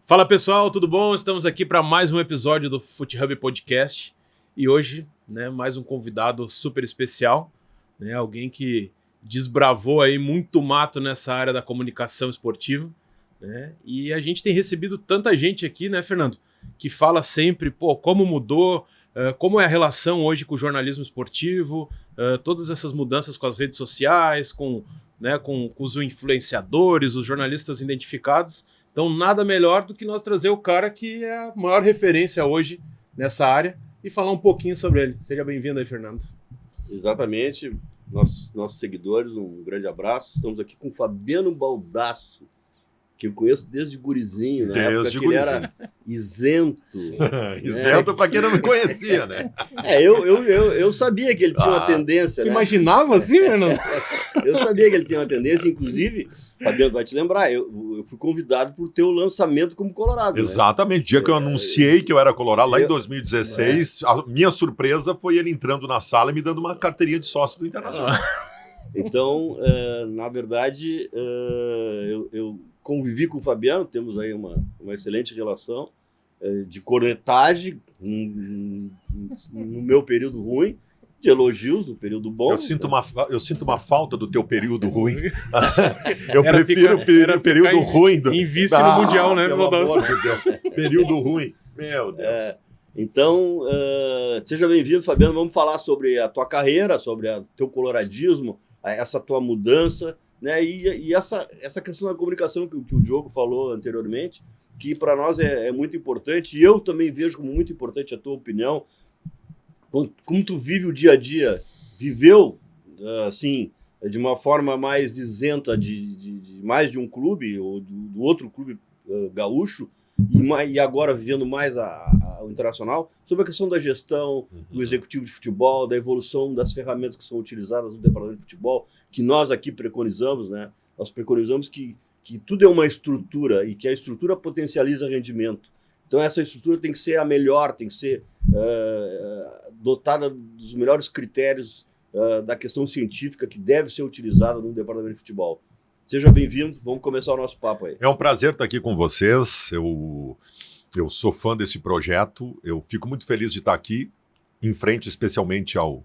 Fala pessoal, tudo bom? Estamos aqui para mais um episódio do FootHub Podcast e hoje, mais um convidado super especial, alguém que desbravou aí muito mato nessa área da comunicação esportiva, e a gente tem recebido tanta gente aqui, Fernando, que fala sempre, como mudou, como é a relação hoje com o jornalismo esportivo, todas essas mudanças com as redes sociais, com os influenciadores, os jornalistas identificados. Então, nada melhor do que nós trazer o cara que é a maior referência hoje nessa área e falar um pouquinho sobre ele. Seja bem-vindo aí, Fernando. Exatamente. Nossos seguidores, um grande abraço. Estamos aqui com o Fabiano Baldasso, que eu conheço desde gurizinho, né? Desde gurizinho. Ele era isento. Isento para quem não me conhecia, né? Eu sabia que ele tinha uma tendência, né? Imaginava assim, Fernando? Eu sabia que ele tinha uma tendência, inclusive, Fabiano vai te lembrar, eu fui convidado para o teu lançamento como colorado. Exatamente, né? Dia que eu anunciei que eu era colorado, lá em 2016, a minha surpresa foi ele entrando na sala e me dando uma carteirinha de sócio do Internacional. Então, na verdade, eu convivi com o Fabiano, temos aí uma excelente relação de cornetagem no meu período ruim, de elogios no período bom. Eu sinto uma falta do teu período ruim. Eu prefiro o período ruim. Em vice no Mundial, né? Pelo amor de Deus. Período ruim. Meu Deus. Então, seja bem-vindo, Fabiano. Vamos falar sobre a tua carreira, sobre o teu coloradismo, essa tua mudança, né? E essa questão da comunicação que o Diogo falou anteriormente, que para nós é muito importante, e eu também vejo como muito importante a tua opinião. Como tu vive o dia a dia, viveu, assim, de uma forma mais isenta de mais de um clube, ou do outro clube gaúcho, e agora vivendo mais o Internacional, sobre a questão da gestão, do executivo de futebol, da evolução das ferramentas que são utilizadas no departamento de futebol, que nós aqui preconizamos, né? Nós preconizamos que tudo é uma estrutura e que a estrutura potencializa rendimento. Então essa estrutura tem que ser a melhor, tem que ser dotada dos melhores critérios da questão científica que deve ser utilizada no departamento de futebol. Seja bem-vindo, vamos começar o nosso papo aí. É um prazer estar aqui com vocês, eu sou fã desse projeto, eu fico muito feliz de estar aqui, em frente especialmente ao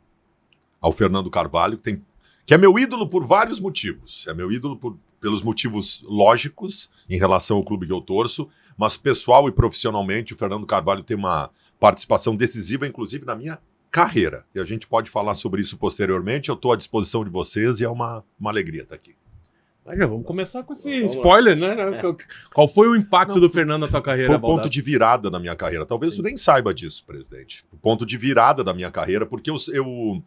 Fernando Carvalho, que é meu ídolo por vários motivos. É meu ídolo pelos motivos lógicos em relação ao clube que eu torço, mas pessoal e profissionalmente o Fernando Carvalho tem uma participação decisiva, inclusive na minha carreira. E a gente pode falar sobre isso posteriormente. Eu estou à disposição de vocês e é uma alegria estar aqui. Já vamos começar com esse spoiler, né? Qual foi o impacto do Fernando na tua carreira? Foi o ponto de virada na minha carreira. Talvez tu nem saiba disso, presidente. O ponto de virada da minha carreira, porque eu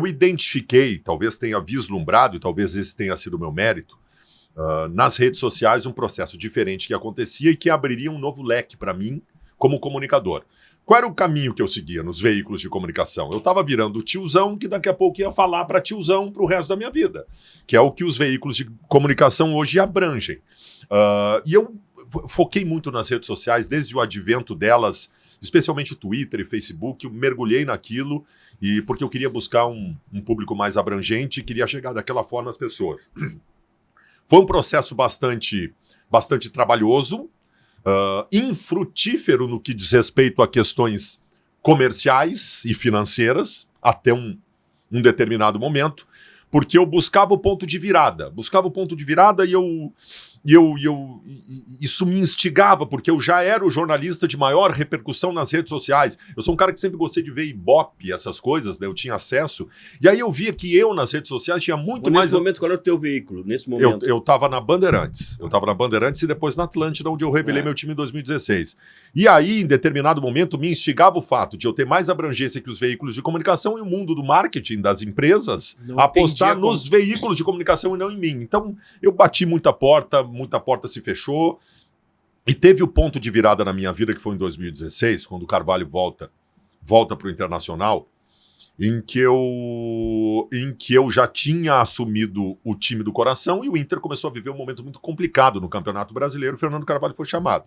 identifiquei, talvez tenha vislumbrado, e talvez esse tenha sido o meu mérito, nas redes sociais um processo diferente que acontecia e que abriria um novo leque para mim como comunicador. Qual era o caminho que eu seguia nos veículos de comunicação? Eu estava virando tiozão que daqui a pouco ia falar para tiozão para o resto da minha vida, que é o que os veículos de comunicação hoje abrangem. E eu foquei muito nas redes sociais desde o advento delas, especialmente Twitter e Facebook. Eu mergulhei naquilo porque eu queria buscar um público mais abrangente e queria chegar daquela forma às pessoas. Foi um processo bastante trabalhoso, infrutífero no que diz respeito a questões comerciais e financeiras, até um determinado momento, porque eu buscava o ponto de virada. E isso me instigava, porque eu já era o jornalista de maior repercussão nas redes sociais. Eu sou um cara que sempre gostei de ver Ibope, essas coisas, né? Eu tinha acesso. E aí eu via que eu, nas redes sociais, tinha muito mais... Nesse momento, qual era o teu veículo? Nesse momento? Eu estava na Bandeirantes. Eu estava na Bandeirantes e depois na Atlântida, onde eu revelei meu time em 2016. E aí, em determinado momento, me instigava o fato de eu ter mais abrangência que os veículos de comunicação e o mundo do marketing das empresas apostar nos veículos de comunicação e não em mim. Então, eu bati muita porta se fechou, e teve o ponto de virada na minha vida, que foi em 2016, quando o Carvalho volta para o Internacional, em que eu já tinha assumido o time do coração, e o Inter começou a viver um momento muito complicado no Campeonato Brasileiro. O Fernando Carvalho foi chamado.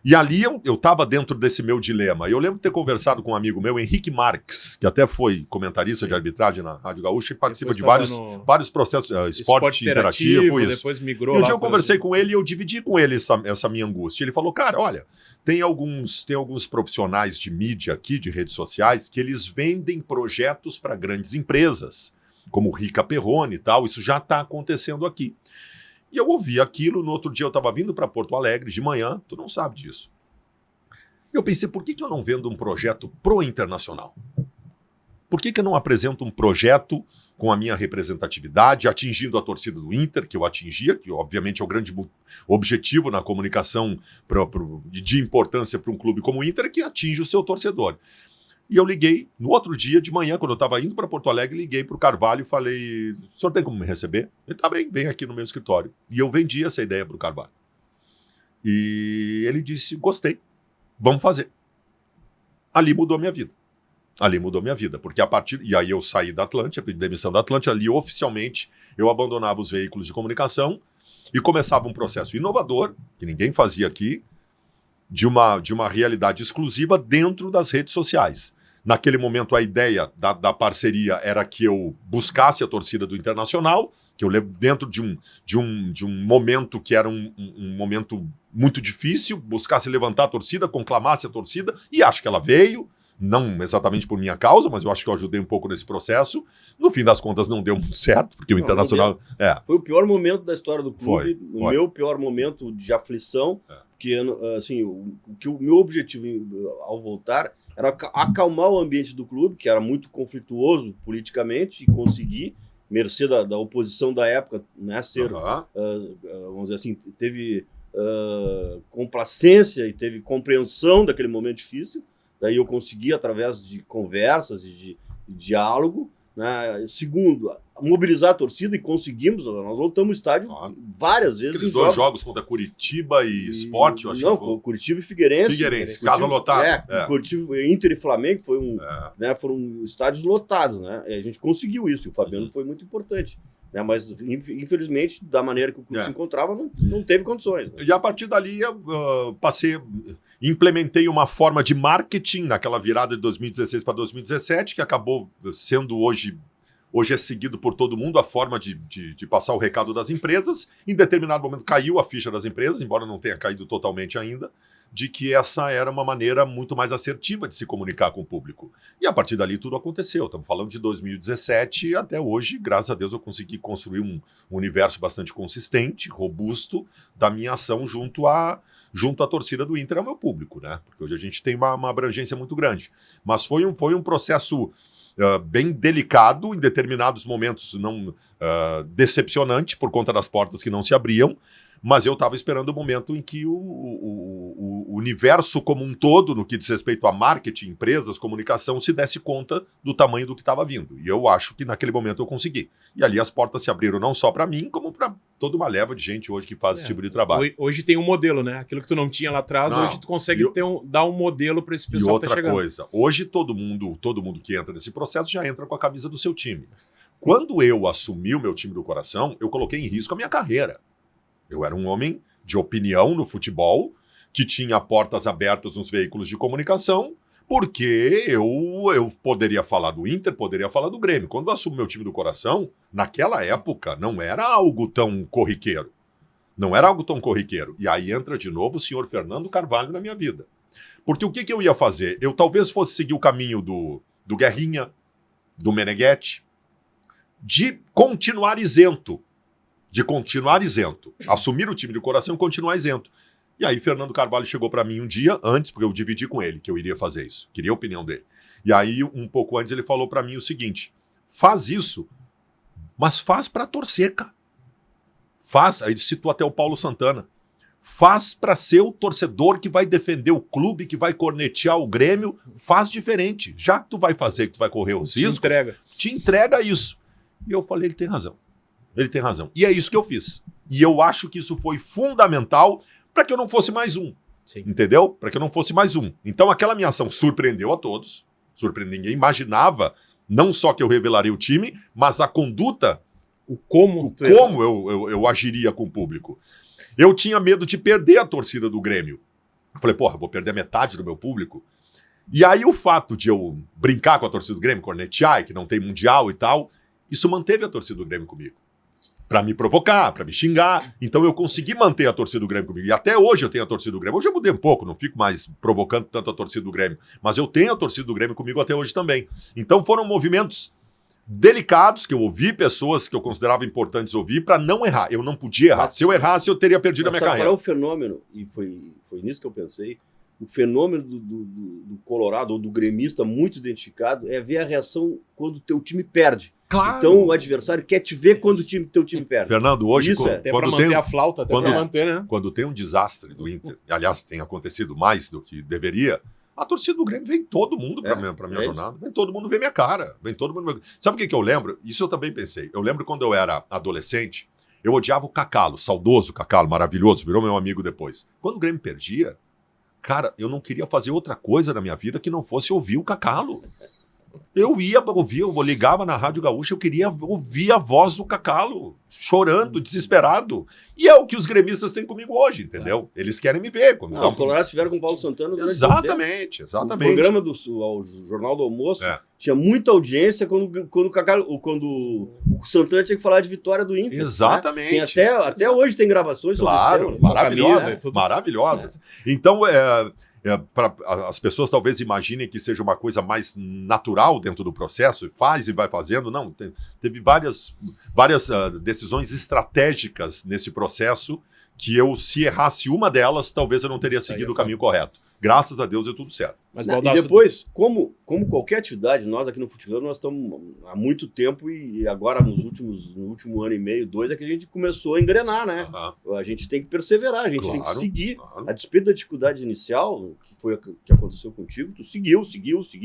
E ali eu estava dentro desse meu dilema. Eu lembro de ter conversado com um amigo meu, Henrique Marques, que até foi comentarista de arbitragem na Rádio Gaúcha e participa de vários processos, esporte interativo, isso. Depois migrou e um dia eu conversei com ele e eu dividi com ele essa minha angústia. Ele falou, cara, olha, tem alguns profissionais de mídia aqui, de redes sociais, que eles vendem projetos para grandes empresas, como Rica Perrone e tal, isso já está acontecendo aqui. E eu ouvi aquilo, no outro dia eu estava vindo para Porto Alegre, de manhã, tu não sabe disso. Eu pensei, por que eu não vendo um projeto pro internacional? Por que eu não apresento um projeto com a minha representatividade, atingindo a torcida do Inter, que eu atingia, que obviamente é o grande objetivo na comunicação de importância para um clube como o Inter, que atinge o seu torcedor. E eu liguei, no outro dia de manhã, quando eu estava indo para Porto Alegre, liguei para o Carvalho e falei, o senhor tem como me receber? Ele, tá bem, vem aqui no meu escritório. E eu vendi essa ideia para o Carvalho. E ele disse, gostei, vamos fazer. Ali mudou minha vida. Ali mudou minha vida, porque a partir... E aí eu saí da Atlântida, pedi demissão da Atlântida, ali oficialmente eu abandonava os veículos de comunicação e começava um processo inovador, que ninguém fazia aqui, de uma realidade exclusiva dentro das redes sociais. Naquele momento, a ideia da parceria era que eu buscasse a torcida do Internacional, que eu levo dentro de um momento que era um momento muito difícil, buscasse levantar a torcida, conclamasse a torcida, e acho que ela veio, não exatamente por minha causa, mas eu acho que eu ajudei um pouco nesse processo. No fim das contas, não deu muito certo, porque o Internacional... Foi o pior momento da história do clube, Foi. Meu pior momento de aflição, porque assim, o meu objetivo ao voltar era acalmar o ambiente do clube, que era muito conflituoso politicamente, e conseguir, mercê da oposição da época, né, ser, vamos dizer assim, teve complacência e teve compreensão daquele momento difícil. Daí eu consegui, através de conversas e de diálogo, né? Segundo, mobilizar a torcida, e conseguimos. Nós voltamos ao estádio várias vezes. Aqueles dois jogos contra Curitiba e Sport, eu acho que foi. Curitiba e Figueirense. Figueirense, casa lotada. Curitiba, Inter e Flamengo foram estádios lotados, né? E a gente conseguiu isso, e o Fabiano foi muito importante. Né? Mas, infelizmente, da maneira que o clube se encontrava, não teve condições. Né? E a partir dali, eu implementei uma forma de marketing naquela virada de 2016 para 2017, que acabou sendo hoje é seguido por todo mundo, a forma de passar o recado das empresas. Em determinado momento caiu a ficha das empresas, embora não tenha caído totalmente ainda, de que essa era uma maneira muito mais assertiva de se comunicar com o público. E a partir dali tudo aconteceu. Estamos falando de 2017 e até hoje, graças a Deus, eu consegui construir um universo bastante consistente, robusto, da minha ação junto à torcida do Inter, ao meu público, né? Porque hoje a gente tem uma abrangência muito grande. Mas foi um processo bem delicado, em determinados momentos decepcionante, por conta das portas que não se abriam, mas eu estava esperando o momento em que o universo como um todo, no que diz respeito a marketing, empresas, comunicação, se desse conta do tamanho do que estava vindo. E eu acho que naquele momento eu consegui. E ali as portas se abriram não só para mim, como para toda uma leva de gente hoje que faz esse tipo de trabalho. Hoje tem um modelo, né? Aquilo que tu não tinha lá atrás, hoje tu consegue dar um modelo para esse pessoal que tá chegando. E outra coisa, hoje todo mundo que entra nesse processo já entra com a camisa do seu time. Quando eu assumi o meu time do coração, eu coloquei em risco a minha carreira. Eu era um homem de opinião no futebol, que tinha portas abertas nos veículos de comunicação, porque eu poderia falar do Inter, poderia falar do Grêmio. Quando eu assumi meu time do coração, naquela época, não era algo tão corriqueiro. Não era algo tão corriqueiro. E aí entra de novo o senhor Fernando Carvalho na minha vida. Porque o que eu ia fazer? Eu talvez fosse seguir o caminho do Guerrinha, do Meneghetti, de continuar isento. Assumir o time de coração e continuar isento. E aí Fernando Carvalho chegou para mim um dia antes, porque eu dividi com ele que eu iria fazer isso, queria a opinião dele. E aí um pouco antes ele falou para mim o seguinte: faz isso, mas faz para torcer, cara. Faz, aí ele citou até o Paulo Santana. Faz para ser o torcedor que vai defender o clube, que vai cornetear o Grêmio, faz diferente. Já que tu vai fazer, que tu vai correr os riscos, te entrega isso. E eu falei, ele tem razão. Ele tem razão. E é isso que eu fiz. E eu acho que isso foi fundamental para que eu não fosse mais um. Sim. Entendeu? Para que eu não fosse mais um. Então aquela minha ação surpreendeu a todos. Ninguém imaginava não só que eu revelaria o time, mas a conduta, como eu agiria com o público. Eu tinha medo de perder a torcida do Grêmio. Eu falei, porra, eu vou perder metade do meu público. E aí o fato de eu brincar com a torcida do Grêmio, cornetear, que não tem mundial e tal, isso manteve a torcida do Grêmio comigo. Pra me provocar, pra me xingar. Então eu consegui manter a torcida do Grêmio comigo. E até hoje eu tenho a torcida do Grêmio. Hoje eu mudei um pouco, não fico mais provocando tanto a torcida do Grêmio. Mas eu tenho a torcida do Grêmio comigo até hoje também. Então foram movimentos delicados, que eu ouvi pessoas que eu considerava importantes ouvir pra não errar. Eu não podia errar. Se eu errasse, eu teria perdido a minha carreira. Qual é o fenômeno? E foi nisso que eu pensei. O fenômeno do Colorado, ou do gremista muito identificado, é ver a reação quando o teu time perde. Claro. Então o adversário quer te ver quando o teu time perde. Fernando, hoje, Isso Até pra manter a flauta, até pra manter, né? Quando tem um desastre do Inter, e aliás tem acontecido mais do que deveria, a torcida do Grêmio vem todo mundo pra minha jornada. Vem todo mundo ver minha cara. Vem todo mundo. Sabe o que eu lembro? Isso eu também pensei. Eu lembro quando eu era adolescente, eu odiava o Cacalo, saudoso Cacalo, maravilhoso, virou meu amigo depois. Quando o Grêmio perdia, cara, eu não queria fazer outra coisa na minha vida que não fosse ouvir o Cacalo. Eu ia ouvir, eu ligava na Rádio Gaúcha, eu queria ouvir a voz do Cacalo, chorando, desesperado. E é o que os gremistas têm comigo hoje, entendeu? Eles querem me ver. Os Colorados estiveram com o Paulo Santana. Exatamente. O programa do Jornal do Almoço tinha muita audiência quando o Santana tinha que falar de vitória do Inter. Exatamente. Né? Até hoje tem gravações sobre isso. Claro, maravilhosas. Então, para as pessoas talvez imaginem que seja uma coisa mais natural dentro do processo, faz e vai fazendo. Não, teve várias decisões estratégicas nesse processo que se errasse uma delas, talvez eu não teria seguido o caminho correto. Graças a Deus deu tudo certo. Mas, e depois, como qualquer atividade, nós aqui no Futebol, nós estamos há muito tempo e agora no último ano e meio, 2, é que a gente começou a engrenar, né? A gente tem que perseverar, a gente tem que seguir. A despeito da dificuldade inicial, que foi o que aconteceu contigo, tu seguiu,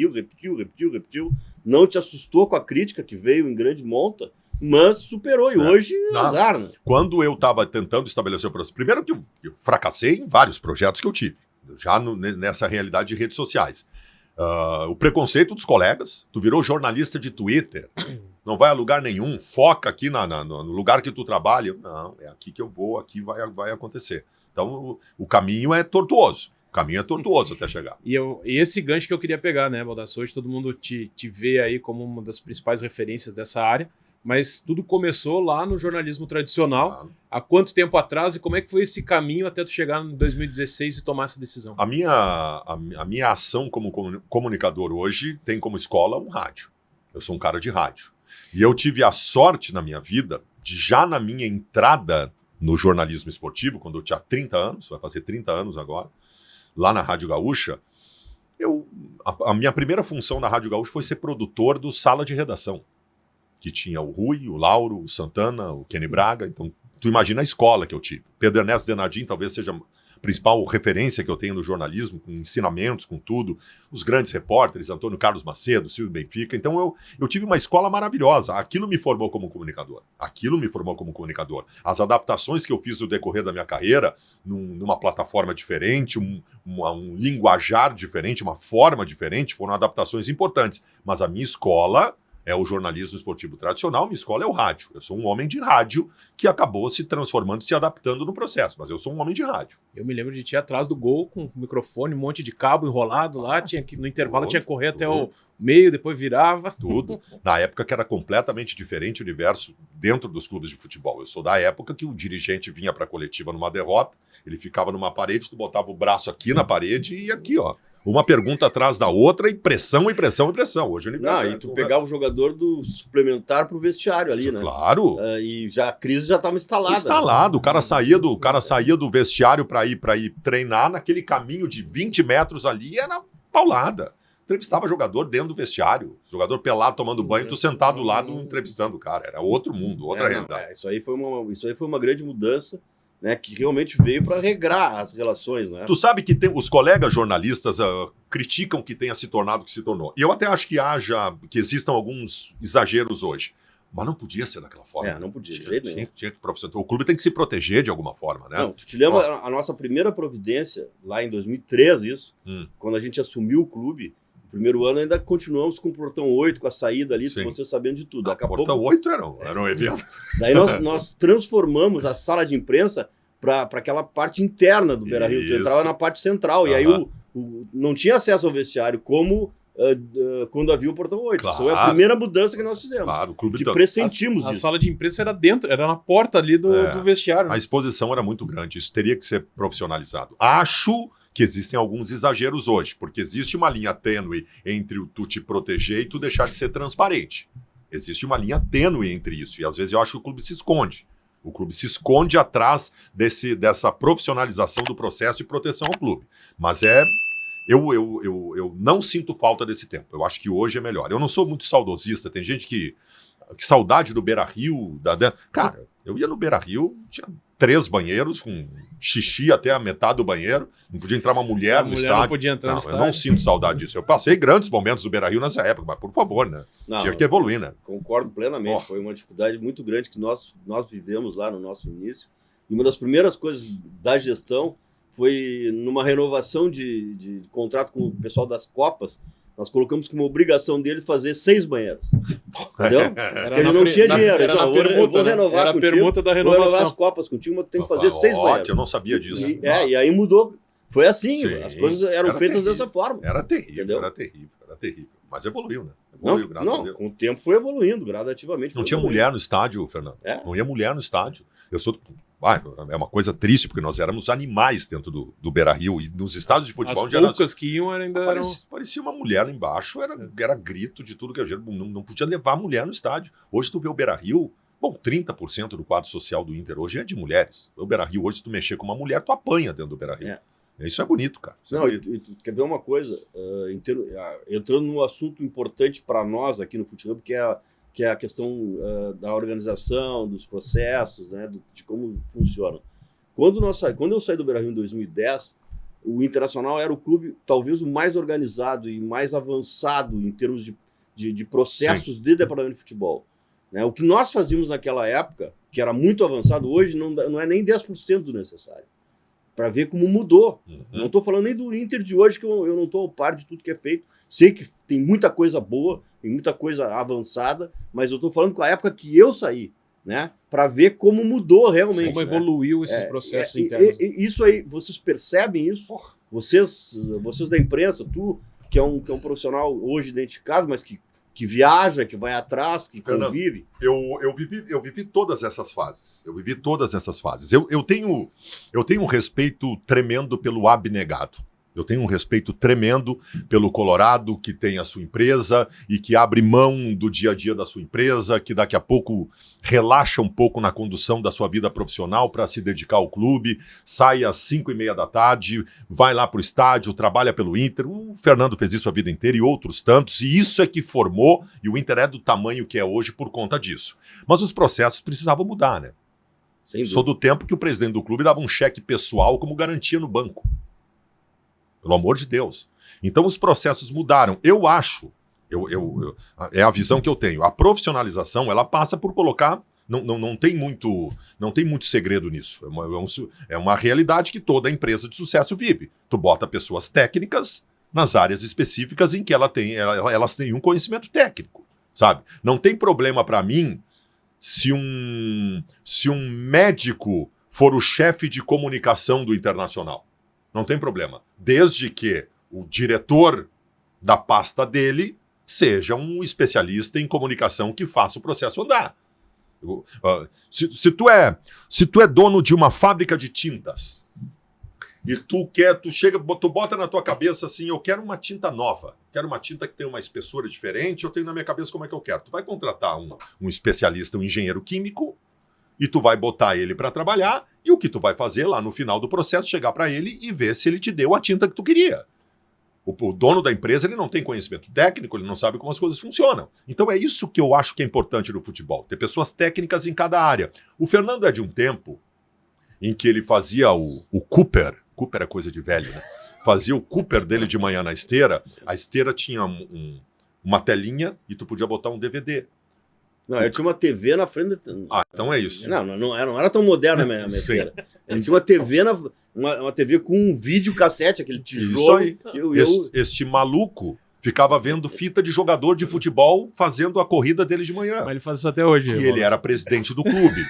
repetiu, não te assustou com a crítica que veio em grande monta, mas superou, e hoje é azar, né? Quando eu estava tentando estabelecer o processo, primeiro que eu fracassei em vários projetos que eu tive, já nessa realidade de redes sociais. O preconceito dos colegas, tu virou jornalista de Twitter, não vai a lugar nenhum, foca aqui no lugar que tu trabalha. Não, é aqui que eu vou, aqui vai acontecer. Então o caminho é tortuoso. O caminho é tortuoso até chegar. E esse gancho que eu queria pegar, né, Baldasso? Hoje todo mundo te vê aí como uma das principais referências dessa área, mas tudo começou lá no jornalismo tradicional. Há quanto tempo atrás e como é que foi esse caminho até tu chegar em 2016 e tomar essa decisão? A minha ação como comunicador hoje tem como escola um rádio. Eu sou um cara de rádio. E eu tive a sorte na minha vida de, já na minha entrada no jornalismo esportivo, quando eu tinha 30 anos, vai fazer 30 anos agora, lá na Rádio Gaúcha, a minha primeira função na Rádio Gaúcha foi ser produtor do Sala de Redação, que tinha o Rui, o Lauro, o Santana, o Kenny Braga. Então, tu imagina a escola que eu tive. Pedro Ernesto Denardim talvez seja a principal referência que eu tenho no jornalismo, com ensinamentos, com tudo. Os grandes repórteres, Antônio Carlos Macedo, Silvio Benfica. Então, eu tive uma escola maravilhosa. Aquilo me formou como comunicador. As adaptações que eu fiz no decorrer da minha carreira, numa plataforma diferente, um linguajar diferente, uma forma diferente, foram adaptações importantes. Mas a minha escola é o jornalismo esportivo tradicional, minha escola é o rádio. Eu sou um homem de rádio que acabou se transformando, se adaptando no processo, mas eu sou um homem de rádio. Eu me lembro de ti atrás do gol, com o microfone, um monte de cabo enrolado lá, no intervalo tinha que correr até o meio, depois virava. Tudo. Na época que era completamente diferente o universo dentro dos clubes de futebol. Eu sou da época que o dirigente vinha para a coletiva numa derrota, ele ficava numa parede, tu botava o braço aqui na parede e aqui, ó. Uma pergunta atrás da outra e pressão. Hoje o universo e tu pegava o jogador do suplementar pro vestiário ali, né? Claro. E a crise já estava instalada. Instalado. O cara saía do vestiário para ir treinar naquele caminho de 20 metros ali, era paulada. Entrevistava jogador dentro do vestiário. Jogador pelado tomando banho, tu sentado do lado entrevistando o cara. Era outro mundo, outra realidade. Isso aí foi uma grande mudança. Né, que realmente veio para regrar as relações, né? Tu sabe que os colegas jornalistas criticam que tenha se tornado o que se tornou. E eu até acho que existam alguns exageros hoje. Mas não podia ser daquela forma. Não podia, de jeito nenhum. O clube tem que se proteger de alguma forma, né? Não, tu te lembra a nossa primeira providência, lá em 2013, quando a gente assumiu o clube, no primeiro ano ainda continuamos com o portão 8, com a saída ali, você sabendo de tudo. O portão 8 era um evento. Daí nós transformamos a sala de imprensa para aquela parte interna do Beira-Rio. Tu entrava na parte central. E aí não tinha acesso ao vestiário como quando havia o Portão 8. Claro. Isso foi a primeira mudança que nós fizemos. Claro, o clube que pressentimos a isso. sala de imprensa era dentro, era na porta ali do vestiário. A exposição era muito grande, isso teria que ser profissionalizado. Acho que existem alguns exageros hoje, porque existe uma linha tênue entre o tu te proteger e tu deixar de ser transparente. Existe uma linha tênue entre isso, e às vezes eu acho que o clube se esconde. O clube se esconde atrás dessa profissionalização do processo de proteção ao clube. Mas eu não sinto falta desse tempo. Eu acho que hoje é melhor. Eu não sou muito saudosista. Tem gente que saudade do Beira-Rio. Cara, eu ia no Beira-Rio, tinha 3 banheiros com xixi até a metade do banheiro. Não podia entrar uma mulher no estádio. Não podia entrar no estádio. Eu não sinto saudade disso. Eu passei grandes momentos do Beira-Rio nessa época, mas por favor, né? Tinha que evoluir, né? Concordo plenamente. Foi uma dificuldade muito grande que nós vivemos lá no nosso início. E uma das primeiras coisas da gestão foi numa renovação de contrato com o pessoal das Copas. Nós colocamos como obrigação dele fazer 6 banheiros. Entendeu? Porque ele não tinha dinheiro. Era a permuta da renovação. Vou renovar as Copas contigo, mas tu tem que fazer 6 banheiros. Eu não sabia disso. E aí mudou. Foi assim. As coisas eram feitas dessa forma. Era terrível, era terrível. Mas evoluiu, né? Evoluiu, graças a Deus. Com o tempo foi evoluindo, gradativamente. Não tinha mulher no estádio, Fernando. Não ia mulher no estádio. É uma coisa triste, porque nós éramos animais dentro do Beira-Rio. E nos estádios de futebol... As poucas que iam ainda eram... Parecia uma mulher lá embaixo. Era grito de tudo que a gente... Não podia levar mulher no estádio. Hoje tu vê o Beira-Rio... Bom, 30% do quadro social do Inter hoje é de mulheres. O Beira-Rio hoje, se tu mexer com uma mulher, tu apanha dentro do Beira-Rio. Isso é bonito, cara. E tu quer ver uma coisa? Entrando num assunto importante para nós aqui no futebol, que é a questão da organização, dos processos, né, de como funciona. Quando eu saí do Beira-Rio em 2010, o Internacional era o clube talvez o mais organizado e mais avançado em termos de processos de departamento de futebol. Né? O que nós fazíamos naquela época, que era muito avançado, hoje não é nem 10% do necessário. Para ver como mudou. Não estou falando nem do Inter de hoje, que eu não estou ao par de tudo que é feito. Sei que tem muita coisa boa, tem muita coisa avançada, mas eu estou falando com a época que eu saí, né? Para ver como mudou realmente. Como evoluiu esses processos internos. Isso aí, vocês percebem isso? Vocês da imprensa, tu, que é um profissional hoje identificado, mas que viaja, que vai atrás, que convive. Eu vivi todas essas fases. Eu tenho um respeito tremendo pelo abnegado. Eu tenho um respeito tremendo pelo Colorado, que tem a sua empresa e que abre mão do dia a dia da sua empresa, que daqui a pouco relaxa um pouco na condução da sua vida profissional para se dedicar ao clube, sai às 5:30 da tarde, vai lá para o estádio, trabalha pelo Inter. O Fernando fez isso a vida inteira e outros tantos, e isso é que formou, e o Inter é do tamanho que é hoje por conta disso. Mas os processos precisavam mudar, né? Sou do tempo que o presidente do clube dava um cheque pessoal como garantia no banco. Pelo amor de Deus. Então os processos mudaram. Eu acho, é a visão que eu tenho. A profissionalização, ela passa por colocar... Não tem muito segredo nisso. É uma realidade que toda empresa de sucesso vive. Tu bota pessoas técnicas nas áreas específicas em que elas têm um conhecimento técnico, sabe? Não tem problema para mim se um médico for o chefe de comunicação do Internacional. Não tem problema. Desde que o diretor da pasta dele seja um especialista em comunicação que faça o processo andar. Se tu é dono de uma fábrica de tintas e tu bota na tua cabeça assim, eu quero uma tinta nova, quero uma tinta que tenha uma espessura diferente, eu tenho na minha cabeça como é que eu quero. Tu vai contratar um especialista, um engenheiro químico, e tu vai botar ele para trabalhar, e o que tu vai fazer lá no final do processo, chegar para ele e ver se ele te deu a tinta que tu queria. O dono da empresa, ele não tem conhecimento técnico, ele não sabe como as coisas funcionam. Então é isso que eu acho que é importante no futebol, ter pessoas técnicas em cada área. O Fernando é de um tempo em que ele fazia o Cooper é coisa de velho, né? Fazia o Cooper dele de manhã na esteira, a esteira tinha uma telinha e tu podia botar um DVD. Não, eu tinha uma TV na frente. Então é isso. Não era tão moderna a minha esteira. Ele tinha uma TV, uma TV com um videocassete, aquele tijolo. Isso aí. Este maluco ficava vendo fita de jogador de futebol fazendo a corrida dele de manhã. Mas ele faz isso até hoje. E ele era presidente do clube.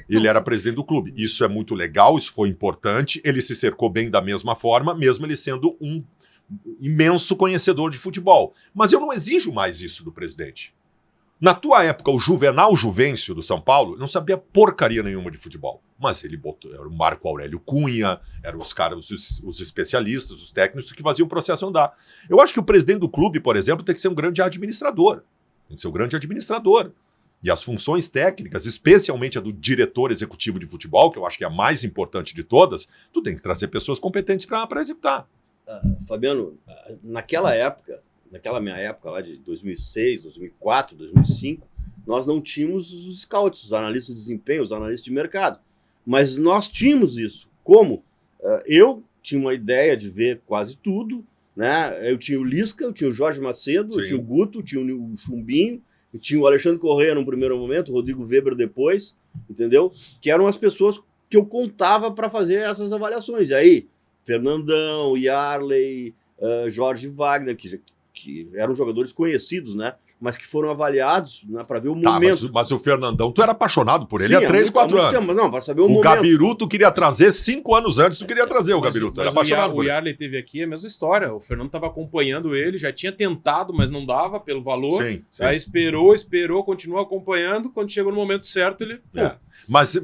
Ele era presidente do clube. Isso é muito legal, isso foi importante. Ele se cercou bem da mesma forma, mesmo ele sendo um imenso conhecedor de futebol. Mas eu não exijo mais isso do presidente. Na tua época, o Juvenal Juvencio do São Paulo não sabia porcaria nenhuma de futebol. Mas ele botou, era o Marco Aurélio Cunha, eram os caras, os especialistas, os técnicos que faziam o processo andar. Eu acho que o presidente do clube, por exemplo, tem que ser um grande administrador. Tem que ser um grande administrador. E as funções técnicas, especialmente a do diretor executivo de futebol, que eu acho que é a mais importante de todas, tu tem que trazer pessoas competentes para executar. Fabiano, naquela minha época lá de 2006, 2004, 2005, nós não tínhamos os scouts, os analistas de desempenho, os analistas de mercado. Mas nós tínhamos isso. Como? Eu tinha uma ideia de ver quase tudo, né? Eu tinha o Lisca, eu tinha o Jorge Macedo, Sim. eu tinha o Guto, eu tinha o Chumbinho, eu tinha o Alexandre Correia num primeiro momento, o Rodrigo Weber depois, entendeu? Que eram as pessoas que eu contava para fazer essas avaliações. E aí, Fernandão, Yarley, Jorge Wagner, que eram jogadores conhecidos, né? Mas que foram avaliados, né, para ver o momento. Mas o Fernandão, tu era apaixonado por ele há 3, muito 4 anos. tempo, mas não, para saber o O momento. Gabiru tu queria trazer 5 anos antes, tu queria trazer o Gabiru. Tu era apaixonado por o ele. Yarley teve aqui a mesma história. O Fernando estava acompanhando ele, já tinha tentado, mas não dava pelo valor. Sim. Aí esperou, continuou acompanhando. Quando chegou no momento certo, ele... Mas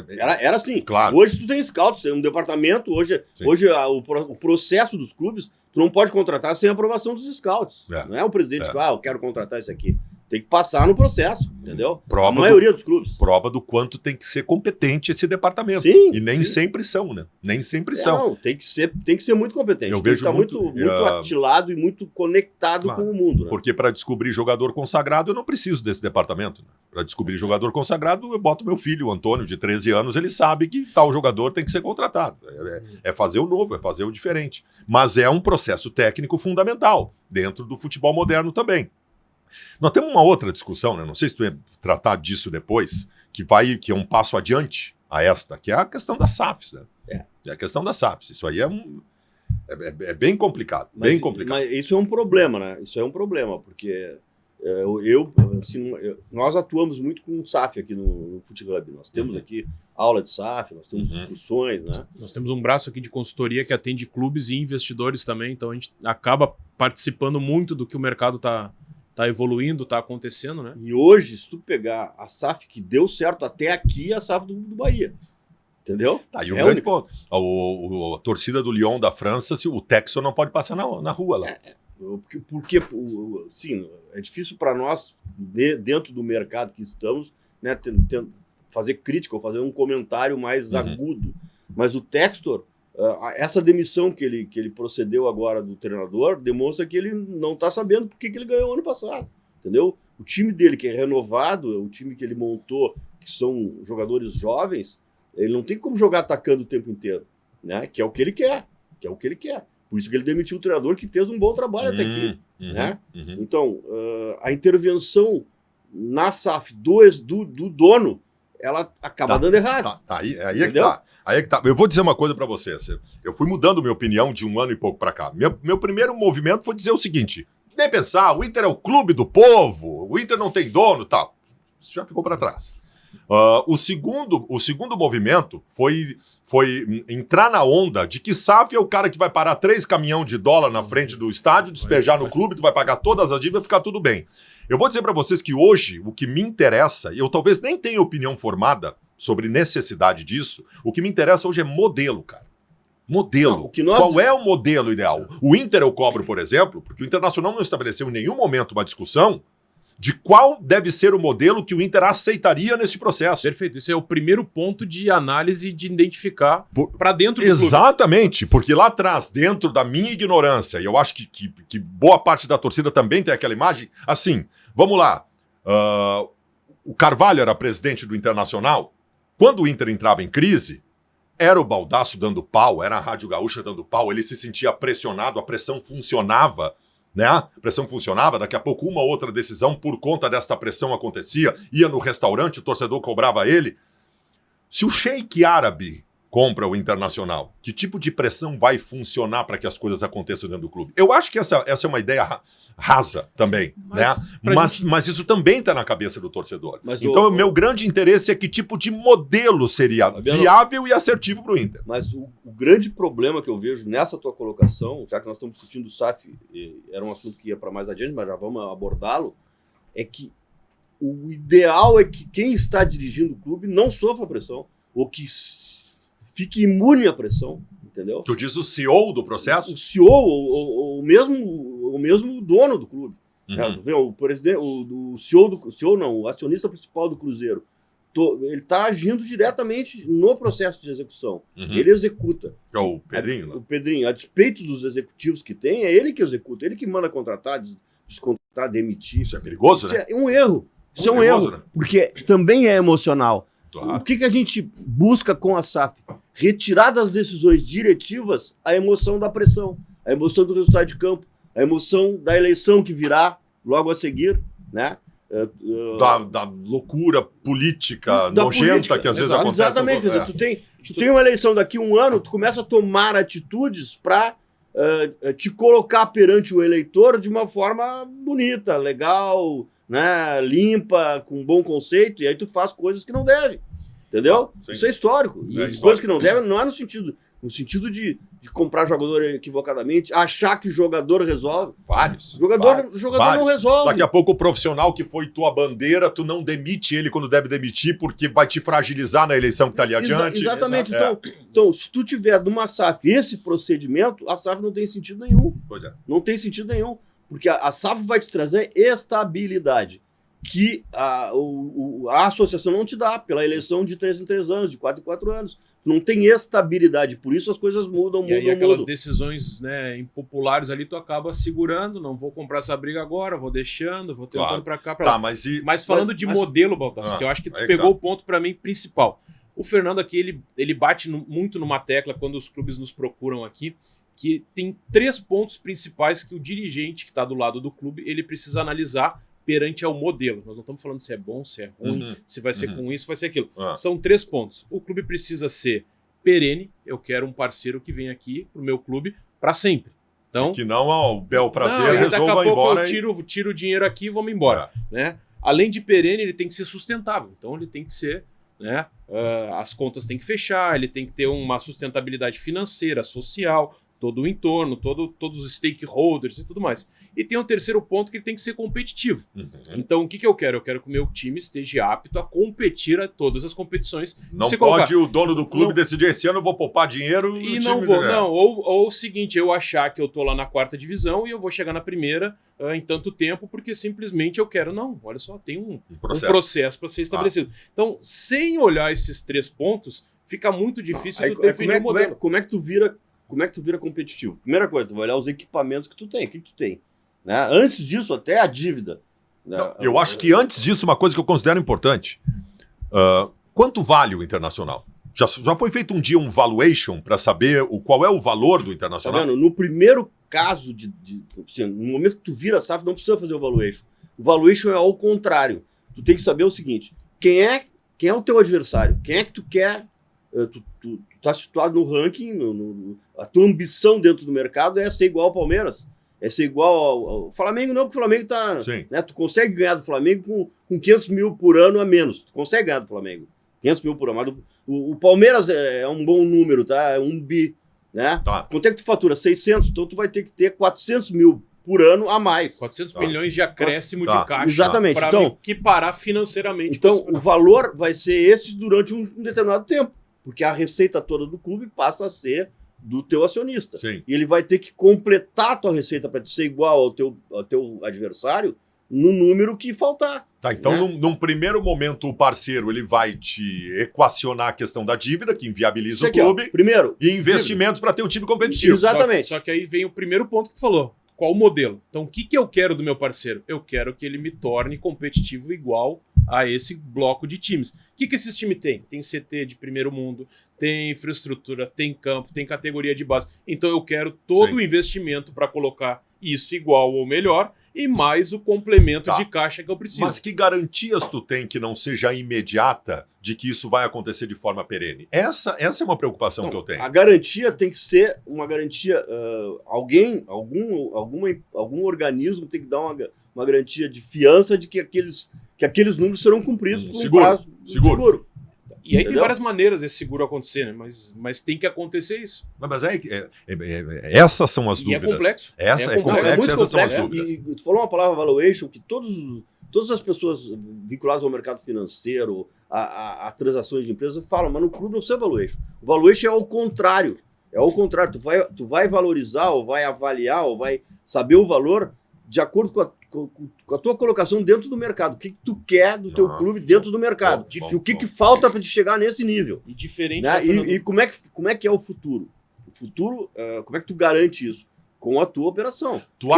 Era assim. Claro. Hoje tu tem scouts, tem um departamento. Hoje o processo dos clubes, tu não pode contratar sem aprovação dos scouts. Não é o presidente que fala, eu quero contratar isso aqui. Tem que passar no processo, entendeu? A maioria dos clubes. Prova do quanto tem que ser competente esse departamento. Sim, e nem sim. sempre são, né? Nem sempre são. Não, tem que ser muito competente. Eu tem vejo que estar muito atilado e muito conectado com o mundo. Né? Porque para descobrir jogador consagrado, eu não preciso desse departamento. Né? Para descobrir jogador consagrado, eu boto meu filho, o Antônio, de 13 anos, ele sabe que tal jogador tem que ser contratado. É fazer o novo, é fazer o diferente. Mas é um processo técnico fundamental, dentro do futebol moderno também. Nós temos uma outra discussão, né? Não sei se tu ia tratar disso depois, que é um passo adiante a esta, que é a questão das SAFs, né? É a questão das SAFs. Isso aí é bem complicado, bem complicado. Mas isso é um problema, né? Isso é um problema, porque nós atuamos muito com SAF aqui no Fute Hub. Nós temos aqui aula de SAF, nós temos discussões, né? Nós temos um braço aqui de consultoria que atende clubes e investidores também, então a gente acaba participando muito do que o mercado está evoluindo, está acontecendo, né? E hoje, se tu pegar a SAF que deu certo até aqui, é a SAF do Bahia. Entendeu? Tá, e um grande ponto. A torcida do Lyon da França, o Texo não pode passar na rua lá. Porque sim, é difícil para nós, dentro do mercado que estamos, né, fazer crítica ou fazer um comentário mais agudo. Mas o Textor, essa demissão que ele procedeu agora do treinador demonstra que ele não está sabendo por que ele ganhou ano passado, entendeu? O time dele, que é renovado, o time que ele montou, que são jogadores jovens, ele não tem como jogar atacando o tempo inteiro, né? Que é o que ele quer, Por isso que ele demitiu o treinador, que fez um bom trabalho até aqui, né? Então, a intervenção na SAF do dono, ela acaba dando errado. Aí é que tá. Aí é que tá. Eu vou dizer uma coisa pra você. Eu fui mudando minha opinião de um ano e pouco pra cá. Meu primeiro movimento foi dizer o seguinte: nem pensar, o Inter é o clube do povo, o Inter não tem dono, tal. Isso já ficou pra trás. O segundo movimento foi entrar na onda de que SAF é o cara que vai parar 3 caminhões de dólar na frente do estádio, despejar no clube, tu vai pagar todas as dívidas e ficar tudo bem. Eu vou dizer pra vocês que hoje o que me interessa, e eu talvez nem tenha opinião formada sobre necessidade disso, o que me interessa hoje é modelo, cara. Modelo. Não, Qual é o modelo ideal? O Inter eu cobro, por exemplo, porque o Internacional não estabeleceu em nenhum momento uma discussão de qual deve ser o modelo que o Inter aceitaria nesse processo. Perfeito. Esse é o primeiro ponto de análise de identificar para dentro do clube. Exatamente, porque lá atrás, dentro da minha ignorância, e eu acho que boa parte da torcida também tem aquela imagem, assim, vamos lá, o Carvalho era presidente do Internacional. Quando o Inter entrava em crise, era o Baldasso dando pau, era a Rádio Gaúcha dando pau, ele se sentia pressionado, a pressão funcionava, né? A pressão funcionava, daqui a pouco uma ou outra decisão por conta desta pressão acontecia, ia no restaurante, o torcedor cobrava ele. Se o sheik árabe compra o Internacional, que tipo de pressão vai funcionar para que as coisas aconteçam dentro do clube? Eu acho que essa é uma ideia rasa também, mas isso também está na cabeça do torcedor. Então, o meu grande interesse é que tipo de modelo seria viável e assertivo para o Inter. Mas o grande problema que eu vejo nessa tua colocação, já que nós estamos discutindo o SAF, era um assunto que ia para mais adiante, mas já vamos abordá-lo, é que o ideal é que quem está dirigindo o clube não sofra pressão, ou que fique imune à pressão, entendeu? Tu diz o CEO do processo? O CEO, o mesmo dono do clube. Tu vê, o presidente, o CEO não, o acionista principal do Cruzeiro, ele está agindo diretamente no processo de execução. Ele executa. É o Pedrinho, né? O Pedrinho, a despeito dos executivos que tem, é ele que executa, ele que manda contratar, descontratar, demitir. Isso é perigoso, Isso né? É um erro. Isso é um erro, né? Porque também é emocional. Claro. O que a gente busca com a SAF? Retirar das decisões diretivas a emoção da pressão, a emoção do resultado de campo, a emoção da eleição que virá logo a seguir, né? Da loucura política nojenta que às vezes acontece. Exatamente. Quer dizer, tu tem uma eleição daqui a um ano, tu começa a tomar atitudes para te colocar perante o eleitor de uma forma bonita, legal, né, limpa, com bom conceito, e aí tu faz coisas que não deve, entendeu? Isso é histórico. E as coisas que não devem não é no sentido de comprar jogador equivocadamente, achar que jogador resolve. Vários. Jogador não resolve. Daqui a pouco o profissional que foi tua bandeira, tu não demite ele quando deve demitir, porque vai te fragilizar na eleição que tá ali adiante. Exatamente. Então, se tu tiver numa SAF esse procedimento, a SAF não tem sentido nenhum. Pois é. Não tem sentido nenhum. Porque a SAF vai te trazer estabilidade, que a associação não te dá, pela eleição de 3 em 3 anos, de 4 em 4 anos. Não tem estabilidade, por isso as coisas mudam. E aí aquelas decisões, né, impopulares ali, tu acaba segurando, não vou comprar essa briga agora, vou deixando, vou tentando pra cá, pra lá. Mas falando de modelo, Baltas, que eu acho que tu pegou o ponto pra mim principal. O Fernando aqui, ele bate muito numa tecla quando os clubes nos procuram aqui, que tem 3 pontos principais que o dirigente que está do lado do clube, ele precisa analisar perante ao modelo. Nós não estamos falando se é bom, se é ruim, se vai ser com isso, vai ser aquilo. São 3 pontos. O clube precisa ser perene, eu quero um parceiro que venha aqui pro meu clube para sempre. Então, que não ao bel prazer resolva ir embora. Eu tiro o dinheiro aqui e vamos embora. Né? Além de perene, ele tem que ser sustentável. Então ele tem que ser, né, as contas têm que fechar, ele tem que ter uma sustentabilidade financeira, social, todo o entorno, todos os stakeholders e tudo mais. E tem um terceiro ponto que ele tem que ser competitivo. Então, o que eu quero? Eu quero que o meu time esteja apto a competir a todas as competições. Não pode o dono do clube decidir, esse ano eu vou poupar dinheiro e não vou. Não, ou o seguinte, eu achar que eu tô lá na 4ª divisão e eu vou chegar na primeira em tanto tempo, porque simplesmente eu quero. Não, olha só, tem um processo para ser estabelecido. Então, sem olhar esses 3 pontos, fica muito difícil definir o modelo. Como é que tu vira competitivo? Primeira coisa, tu vai olhar os equipamentos que tu tem. O que tu tem? Né? Antes disso, até a dívida. Não, eu acho que antes disso, uma coisa que eu considero importante. Quanto vale o Internacional? Já foi feito um dia um valuation para saber qual é o valor do Internacional? Tá vendo? No primeiro caso, assim, no momento que tu vira a SAF, não precisa fazer o valuation. O valuation é ao contrário. Tu tem que saber o seguinte, quem é o teu adversário? Quem é que tu quer... Tu tá situado no ranking, a tua ambição dentro do mercado é ser igual ao Palmeiras, é ser igual ao Flamengo, não, porque o Flamengo tá... Né, tu consegue ganhar do Flamengo com 500 mil por ano a menos, tu consegue ganhar do Flamengo, 500 mil por ano, mas o Palmeiras é um bom número, tá? É 1 bi, né? Tá. Quanto é que tu fatura? 600, então tu vai ter que ter 400 mil por ano a mais. 400 milhões de acréscimo de caixa para equiparar financeiramente. Então, o valor vai ser esse durante um determinado tempo. Porque a receita toda do clube passa a ser do teu acionista. Sim. E ele vai ter que completar a tua receita para ser igual ao teu adversário no número que faltar. Tá, então, né? num primeiro momento, o parceiro ele vai te equacionar a questão da dívida, que inviabiliza o clube. Primeiro, e investimentos para ter um time competitivo. Exatamente. Só que aí vem o primeiro ponto que tu falou. Qual o modelo? Então, o que eu quero do meu parceiro? Eu quero que ele me torne competitivo igual a esse bloco de times. O que esses times têm? Tem CT de primeiro mundo, tem infraestrutura, tem campo, tem categoria de base. Então, eu quero todo o investimento para colocar isso igual ou melhor e mais o complemento Tá. de caixa que eu preciso. Mas que garantias tu tem que não seja imediata de que isso vai acontecer de forma perene? Essa é uma preocupação que eu tenho. A garantia tem que ser uma garantia. Algum organismo tem que dar uma garantia de fiança de que aqueles números serão cumpridos com Seguro, um prazo seguro. E aí tem Entendeu? várias maneiras desse seguro acontecer, né? Mas tem que acontecer isso. Mas essas são as E dúvidas. é complexo. Essa é É complexo. complexo, muito essas são as complexo. dúvidas. E tu falou uma palavra valuation que todas as pessoas vinculadas ao mercado financeiro, a transações de empresas, falam, mas no clube não é valuation. O valuation é ao contrário. É ao contrário. Tu vai valorizar, ou vai avaliar, ou vai saber o valor de acordo com a tua colocação dentro do mercado. O que tu quer do teu clube dentro do mercado. Bom, E o que falta para te chegar nesse nível. E diferente. Né? né, Fernando? E como é que é o futuro? O futuro, como é que tu garante isso? Com a tua operação. Tu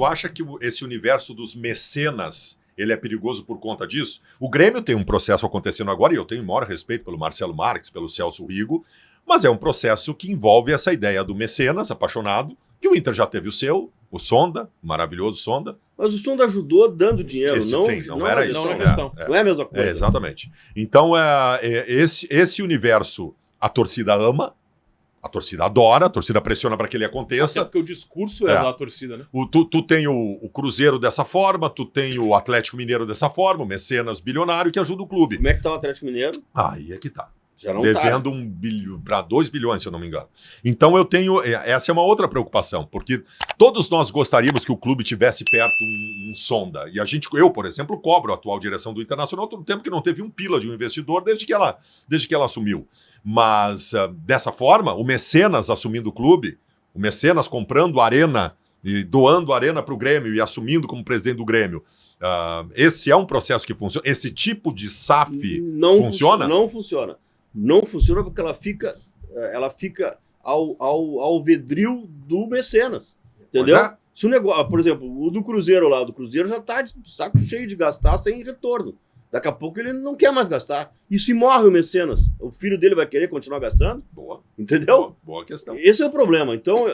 acha que esse universo dos mecenas ele é perigoso por conta disso? O Grêmio tem um processo acontecendo agora, e eu tenho o maior respeito pelo Marcelo Marques, pelo Celso Rigo, mas é um processo que envolve essa ideia do mecenas apaixonado, que o Inter já teve o seu, o Sonda, o maravilhoso Sonda. Mas o Sonda ajudou dando dinheiro, Sim, não a era gestão. Não na gestão. Não é a mesma coisa. Exatamente. Então, esse universo a torcida ama, a torcida adora, a torcida pressiona para que ele Até aconteça. porque o discurso é da torcida, né? Tu tem o Cruzeiro dessa forma, tu tem o Atlético Mineiro dessa forma, o mecenas bilionário que ajuda o clube. Como é que tá o Atlético Mineiro? Aí é que tá. Já não tá. Devendo para 2 bilhões, se eu não me engano. Então eu tenho. Essa é uma outra preocupação, porque todos nós gostaríamos que o clube tivesse perto um Sonda. E eu, por exemplo, cobro a atual direção do Internacional todo o tempo que não teve um pila de um investidor desde que ela assumiu. Mas dessa forma, o mecenas assumindo o clube, o mecenas comprando a arena e doando a arena para o Grêmio e assumindo como presidente do Grêmio. Esse é um processo que funciona. Esse tipo de SAF funciona? Não funciona. Não funciona porque ela fica ao vedril do mecenas. Entendeu? Pois é. Se o negócio, por exemplo, o do Cruzeiro lá, do Cruzeiro já tá de saco cheio de gastar sem retorno. Daqui a pouco ele não quer mais gastar. E se morre o mecenas, o filho dele vai querer continuar gastando? Boa. Entendeu? Boa questão. Esse é o problema. Então,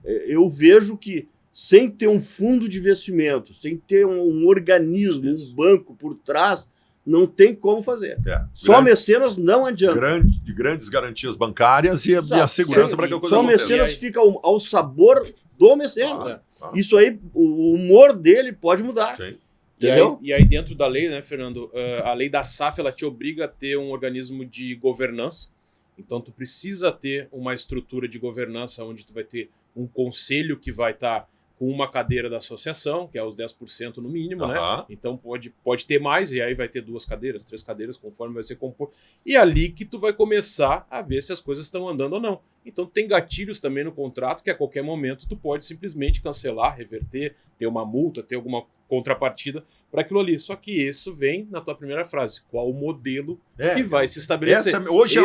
eu vejo que sem ter um fundo de investimento, sem ter um organismo, um banco por trás, não tem como fazer. Só mecenas não adianta. Grandes garantias bancárias e a segurança para que a coisa Só aconteça. mecenas fica ao sabor do mecenas. Isso aí, o humor dele pode mudar. Sim. Entendeu? E aí dentro da lei, né, Fernando, a lei da SAF, ela te obriga a ter um organismo de governança. Então tu precisa ter uma estrutura de governança onde tu vai ter um conselho que vai estar com uma cadeira da associação, que é os 10% no mínimo, né? Então pode ter mais, e aí vai ter 2 cadeiras, 3 cadeiras, conforme vai ser composto. E é ali que tu vai começar a ver se as coisas estão andando ou não. Então tem gatilhos também no contrato que a qualquer momento tu pode simplesmente cancelar, reverter, ter uma multa, ter alguma contrapartida para aquilo ali. Só que isso vem na tua primeira frase. Qual o modelo que vai se estabelecer?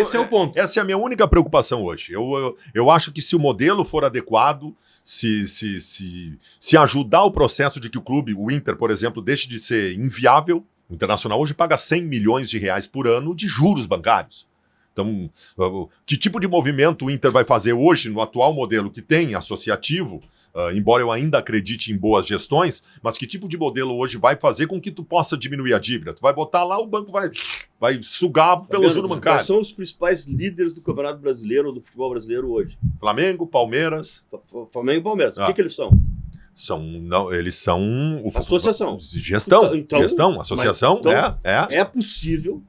Esse é o ponto. Essa é a minha única preocupação hoje. Eu acho que se o modelo for adequado, se ajudar o processo de que o clube, o Inter, por exemplo, deixe de ser inviável, o Internacional hoje paga 100 milhões de reais por ano de juros bancários. Então, que tipo de movimento o Inter vai fazer hoje no atual modelo que tem associativo, embora eu ainda acredite em boas gestões, mas que tipo de modelo hoje vai fazer com que tu possa diminuir a dívida? Tu vai botar lá, o banco vai sugar pelo juro bancário. Quais são os principais líderes do Campeonato Brasileiro ou do futebol brasileiro hoje? Flamengo, Palmeiras. Flamengo e Palmeiras. O que eles são? Eles são... Associação. Gestão. Associação. É possível.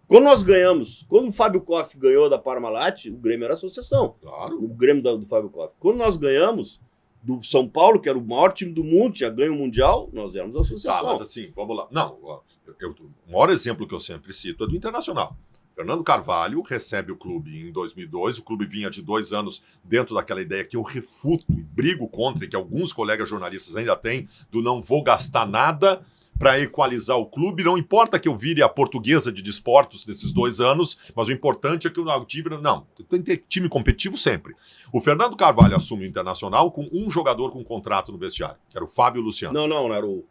Quando nós ganhamos, quando o Fábio Koff ganhou da Parmalat, o Grêmio era associação. Claro. O Grêmio do Fábio Koff. Quando nós ganhamos do São Paulo, que era o maior time do mundo, tinha ganho o Mundial, nós éramos associação. Tá, mas assim, vamos lá. Não, o maior exemplo que eu sempre cito é do Internacional. Fernando Carvalho recebe o clube em 2002, o clube vinha de 2 anos dentro daquela ideia que eu refuto e brigo contra, e que alguns colegas jornalistas ainda têm, do não vou gastar nada para equalizar o clube. Não importa que eu vire a Portuguesa de Desportos nesses 2 anos, mas o importante é que o dívida... Não, tem que ter time competitivo sempre. O Fernando Carvalho assume o Internacional com um jogador com contrato no vestiário, que era o Fábio Luciano. Não era o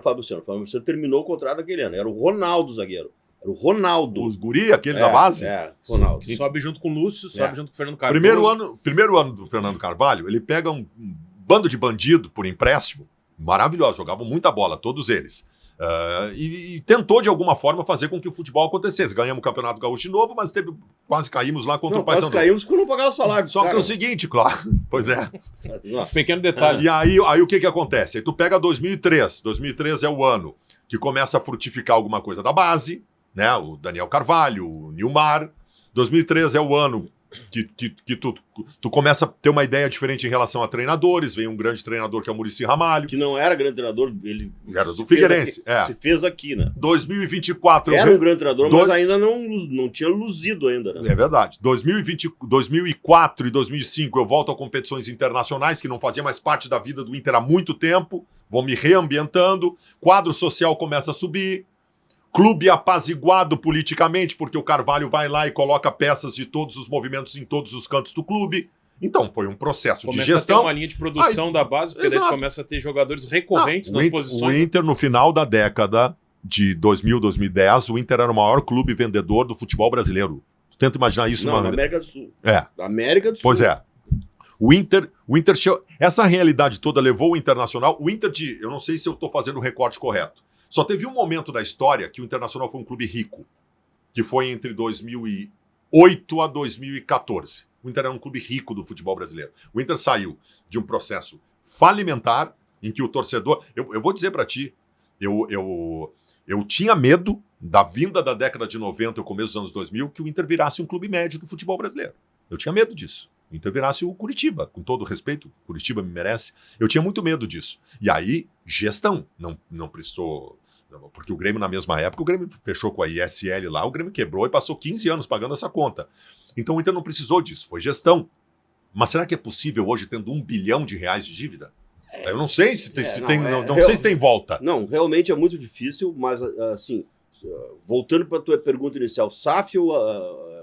Fábio Luciano. O Fábio Luciano terminou o contrato aquele ano. Era o Ronaldo, zagueiro. Era o Ronaldo. O guri, aquele da base? Ronaldo. Que sobe junto com o Lúcio, sobe junto com o Fernando Carvalho. Primeiro ano do Fernando Carvalho, ele pega um bando de bandido por empréstimo, maravilhosos, jogavam muita bola, todos eles. E tentou, de alguma forma, fazer com que o futebol acontecesse. Ganhamos o Campeonato Gaúcho de novo, mas quase caímos lá contra o Paysandu. Quase caímos porque não pagava o salário. Só que é o seguinte, claro. Pois é. Pequeno detalhe. E aí o que acontece? Aí tu pega 2003. 2003 é o ano que começa a frutificar alguma coisa da base, né? O Daniel Carvalho, o Nilmar. 2003 é o ano que tu começa a ter uma ideia diferente em relação a treinadores. Vem um grande treinador que é o Muricy Ramalho. Que não era grande treinador, ele era do Figueirense. Se fez aqui, né? 2024... Era um grande treinador, mas ainda não tinha luzido ainda, né? É verdade. 2004 e 2005 eu volto a competições internacionais, que não fazia mais parte da vida do Inter há muito tempo. Vou me reambientando. Quadro social começa a subir. Clube apaziguado politicamente, porque o Carvalho vai lá e coloca peças de todos os movimentos em todos os cantos do clube. Então, foi um processo de gestão. Começa a ter uma linha de produção da base, porque daí começa a ter jogadores recorrentes nas posições. O Inter, no final da década de 2000, 2010, o Inter era o maior clube vendedor do futebol brasileiro. Tenta imaginar isso. Não, na América do Sul. Na América do Sul. Pois é. O Inter essa realidade toda levou o Internacional. O Inter, eu não sei se eu estou fazendo o recorte correto. Só teve um momento da história que o Internacional foi um clube rico, que foi entre 2008 a 2014. O Inter era um clube rico do futebol brasileiro. O Inter saiu de um processo falimentar, em que o torcedor... Eu vou dizer para ti, eu tinha medo da vinda da década de 90 e o começo dos anos 2000, que o Inter virasse um clube médio do futebol brasileiro. Eu tinha medo disso. O Inter virasse o Curitiba, com todo respeito, o Curitiba me merece. Eu tinha muito medo disso. E aí, gestão. Não precisou... Porque o Grêmio, na mesma época, o Grêmio fechou com a ISL lá, o Grêmio quebrou e passou 15 anos pagando essa conta. Então o Inter não precisou disso, foi gestão. Mas será que é possível hoje, tendo R$1 bilhão de dívida? Eu não sei se tem, não sei se tem volta. Não, realmente é muito difícil, mas assim, voltando para a tua pergunta inicial, SAF ou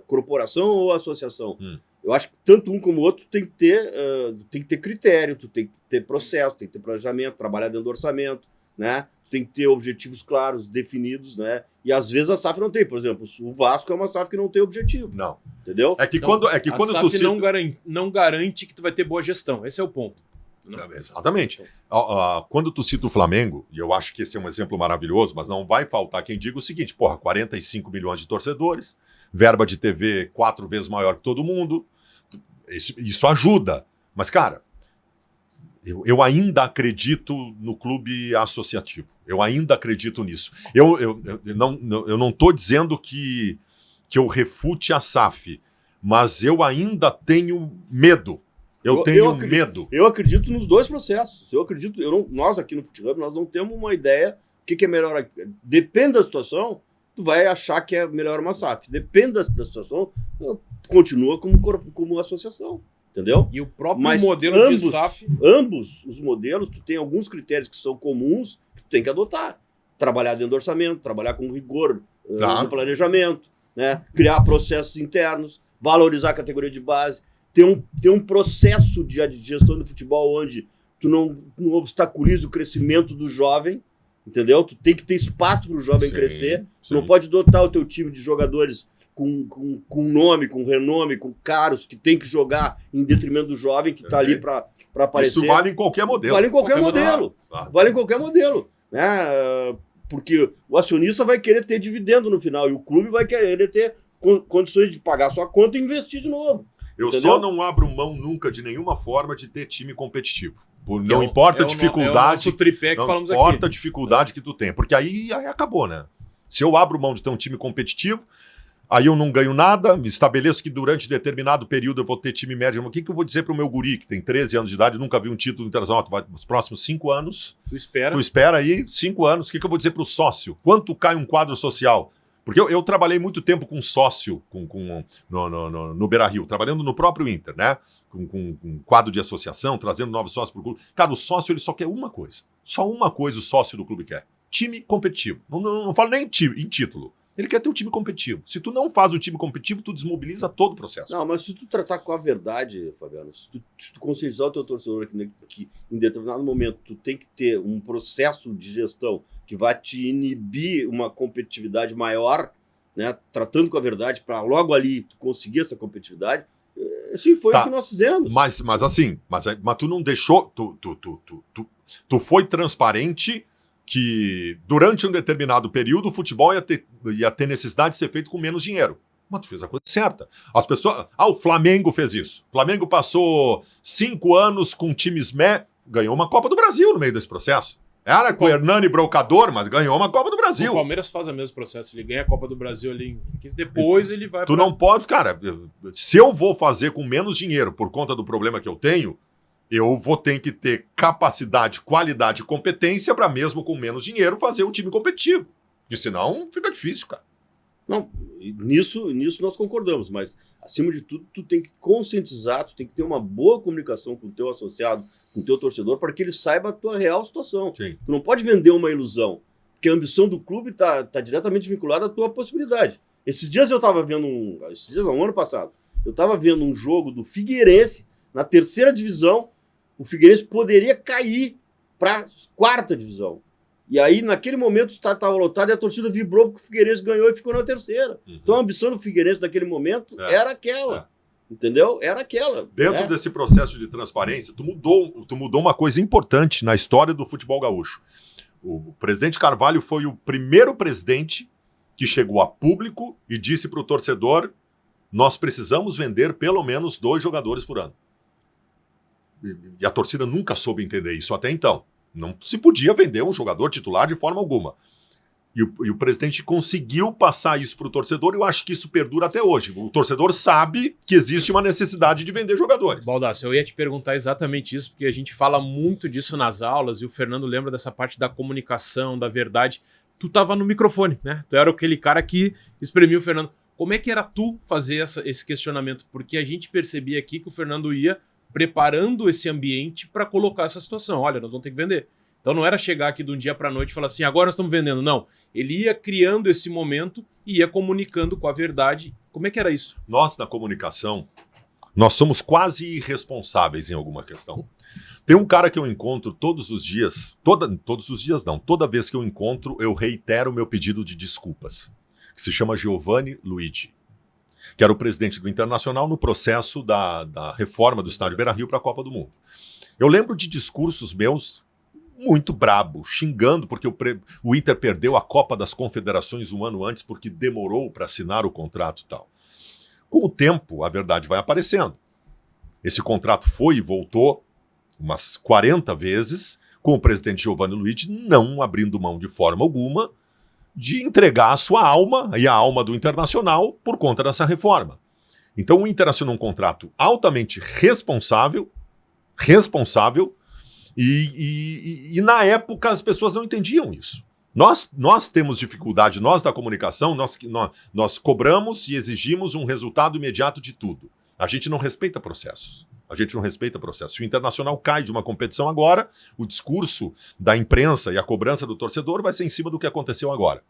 corporação ou associação? Eu acho que tanto um como o outro tem que ter critério, tu tem que ter processo, tem que ter planejamento, trabalhar dentro do orçamento, né? Tu tem que ter objetivos claros, definidos, né? E às vezes a SAF não tem. Por exemplo, o Vasco é uma SAF que não tem objetivo. Não. Entendeu? Quando a SAF não garante que tu vai ter boa gestão. Esse é o ponto. Exatamente. Quando tu cita o Flamengo, e eu acho que esse é um exemplo maravilhoso, mas não vai faltar quem diga o seguinte, 45 milhões de torcedores, verba de TV 4 vezes maior que todo mundo, isso ajuda. Mas, cara, eu ainda acredito no clube associativo. Eu ainda acredito nisso. Eu não estou dizendo que eu refute a SAF, mas eu ainda tenho medo. Eu tenho medo. Eu acredito nos dois processos. Nós aqui no FutHub, nós não temos uma ideia o que é melhor. Depende da situação, tu vai achar que é melhor uma SAF. Depende da situação, continua como associação. Entendeu? E o próprio modelo de SAF... Ambos os modelos, tu tem alguns critérios que são comuns que tu tem que adotar. Trabalhar dentro do orçamento, trabalhar com rigor no planejamento, né? Criar processos internos, valorizar a categoria de base, ter um processo de gestão do futebol onde tu não obstaculiza o crescimento do jovem, entendeu? Tu tem que ter espaço para o jovem crescer. Tu não pode dotar o teu time de jogadores com nome, com renome, com caros, que tem que jogar em detrimento do jovem que está ali para aparecer. Isso vale em qualquer modelo. Vale em qualquer modelo. Vale em qualquer modelo. Né? Porque o acionista vai querer ter dividendo no final e o clube vai querer ter condições de pagar sua conta e investir de novo. Eu só não abro mão nunca de nenhuma forma de ter time competitivo. Não importa a dificuldade. Tripé que falamos aqui. Não importa a dificuldade que tu tem. Porque aí acabou, né? Se eu abro mão de ter um time competitivo, aí eu não ganho nada, me estabeleço que durante determinado período eu vou ter time médio. O que eu vou dizer pro meu guri, que tem 13 anos de idade, nunca viu um título internacional, nos próximos 5 anos... Tu espera aí 5 anos. O que eu vou dizer pro sócio? Quanto cai um quadro social? Porque eu trabalhei muito tempo com sócio no Beira-Rio, trabalhando no próprio Inter, né? Com quadro de associação, trazendo novos sócios para o clube. Cara, o sócio ele só quer uma coisa. Só uma coisa o sócio do clube quer. Time competitivo. Não falo nem em título. Ele quer ter um time competitivo. Se tu não faz um time competitivo, tu desmobiliza todo o processo. Não, mas se tu tratar com a verdade, Fabiano, se tu conscientizar o teu torcedor que em determinado momento tu tem que ter um processo de gestão que vai te inibir uma competitividade maior, né, tratando com a verdade para logo ali tu conseguir essa competitividade, Sim, foi o que nós fizemos. Mas tu não deixou... Tu foi transparente que durante um determinado período o futebol ia ter necessidade de ser feito com menos dinheiro. Mas tu fez a coisa certa. As pessoas... o Flamengo fez isso. O Flamengo passou 5 anos com times ganhou uma Copa do Brasil no meio desse processo. Era com o Hernani Brocador, mas ganhou uma Copa do Brasil. O Palmeiras faz o mesmo processo. Ele ganha a Copa do Brasil ali. Depois ele vai... Tu não pode... Cara, se eu vou fazer com menos dinheiro por conta do problema que eu tenho, eu vou ter que ter capacidade, qualidade e competência para mesmo com menos dinheiro fazer um time competitivo. Porque senão fica difícil, cara. Não, nisso nós concordamos, mas acima de tudo, tu tem que conscientizar, tu tem que ter uma boa comunicação com o teu associado, com o teu torcedor, para que ele saiba a tua real situação. Sim. Tu não pode vender uma ilusão, porque a ambição do clube tá diretamente vinculada à tua possibilidade. Esses dias eu estava vendo no ano passado, eu estava vendo um jogo do Figueirense, na 3ª divisão, o Figueirense poderia cair para a 4ª divisão. E aí, naquele momento, o estádio estava lotado e a torcida vibrou porque o Figueirense ganhou e ficou na 3ª. Uhum. Então, a ambição do Figueirense naquele momento era aquela. Entendeu? Era aquela. Dentro desse processo de transparência, tu mudou uma coisa importante na história do futebol gaúcho. O presidente Carvalho foi o primeiro presidente que chegou a público e disse para o torcedor: nós precisamos vender pelo menos 2 jogadores por ano. E a torcida nunca soube entender isso até então. Não se podia vender um jogador titular de forma alguma. E o presidente conseguiu passar isso para o torcedor e eu acho que isso perdura até hoje. O torcedor sabe que existe uma necessidade de vender jogadores. Baldasso, eu ia te perguntar exatamente isso, porque a gente fala muito disso nas aulas e o Fernando lembra dessa parte da comunicação, da verdade. Tu estava no microfone, né? Tu era aquele cara que espremia o Fernando. Como é que era tu fazer esse questionamento? Porque a gente percebia aqui que o Fernando ia preparando esse ambiente para colocar essa situação. Olha, nós vamos ter que vender. Então não era chegar aqui de um dia para a noite e falar assim, agora nós estamos vendendo. Não. Ele ia criando esse momento e ia comunicando com a verdade. Como é que era isso? Nós, na comunicação, nós somos quase irresponsáveis em alguma questão. Tem um cara que eu encontro todos os dias, todos os dias não, toda vez que eu encontro, eu reitero o meu pedido de desculpas, que se chama Giovanni Luigi, que era o presidente do Internacional no processo da reforma do estádio Beira-Rio para a Copa do Mundo. Eu lembro de discursos meus muito brabo, xingando porque o Inter perdeu a Copa das Confederações um ano antes porque demorou para assinar o contrato e tal. Com o tempo, a verdade vai aparecendo. Esse contrato foi e voltou umas 40 vezes, com o presidente Giovanni Luigi não abrindo mão de forma alguma de entregar a sua alma e a alma do Internacional por conta dessa reforma. Então o Inter assinou um contrato altamente responsável e na época as pessoas não entendiam isso. Nós temos dificuldade, nós da comunicação, nós cobramos e exigimos um resultado imediato de tudo. A gente não respeita processos. Se o Internacional cai de uma competição agora, o discurso da imprensa e a cobrança do torcedor vai ser em cima do que aconteceu agora.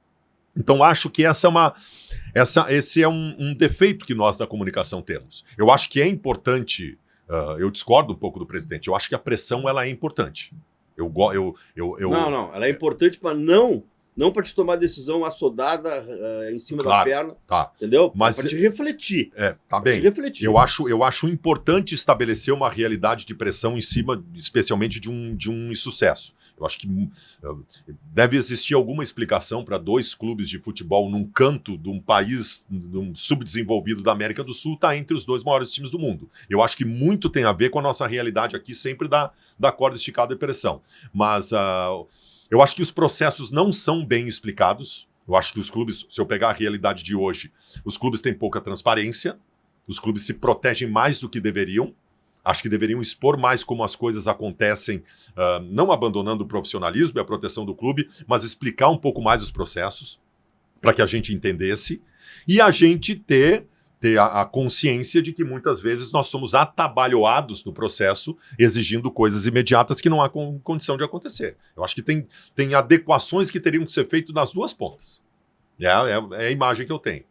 Então acho que esse é um defeito que nós da comunicação temos. Eu acho que é importante, eu discordo um pouco do presidente, eu acho que a pressão ela é importante. Não, ela é importante para não para te tomar decisão assodada em cima da perna, entendeu? Mas para te refletir. Tá bem. Eu acho importante estabelecer uma realidade de pressão em cima, especialmente de um insucesso. Eu acho que deve existir alguma explicação para 2 clubes de futebol num canto de um país subdesenvolvido da América do Sul estar entre os 2 maiores times do mundo. Eu acho que muito tem a ver com a nossa realidade aqui, sempre da corda esticada e pressão. Mas eu acho que os processos não são bem explicados. Eu acho que os clubes, se eu pegar a realidade de hoje, os clubes têm pouca transparência, os clubes se protegem mais do que deveriam. Acho que deveriam expor mais como as coisas acontecem, não abandonando o profissionalismo e a proteção do clube, mas explicar um pouco mais os processos, para que a gente entendesse, e a gente ter a consciência de que muitas vezes nós somos atabalhoados no processo, exigindo coisas imediatas que não há condição de acontecer. Eu acho que tem adequações que teriam que ser feitas nas 2 pontas. É a imagem que eu tenho.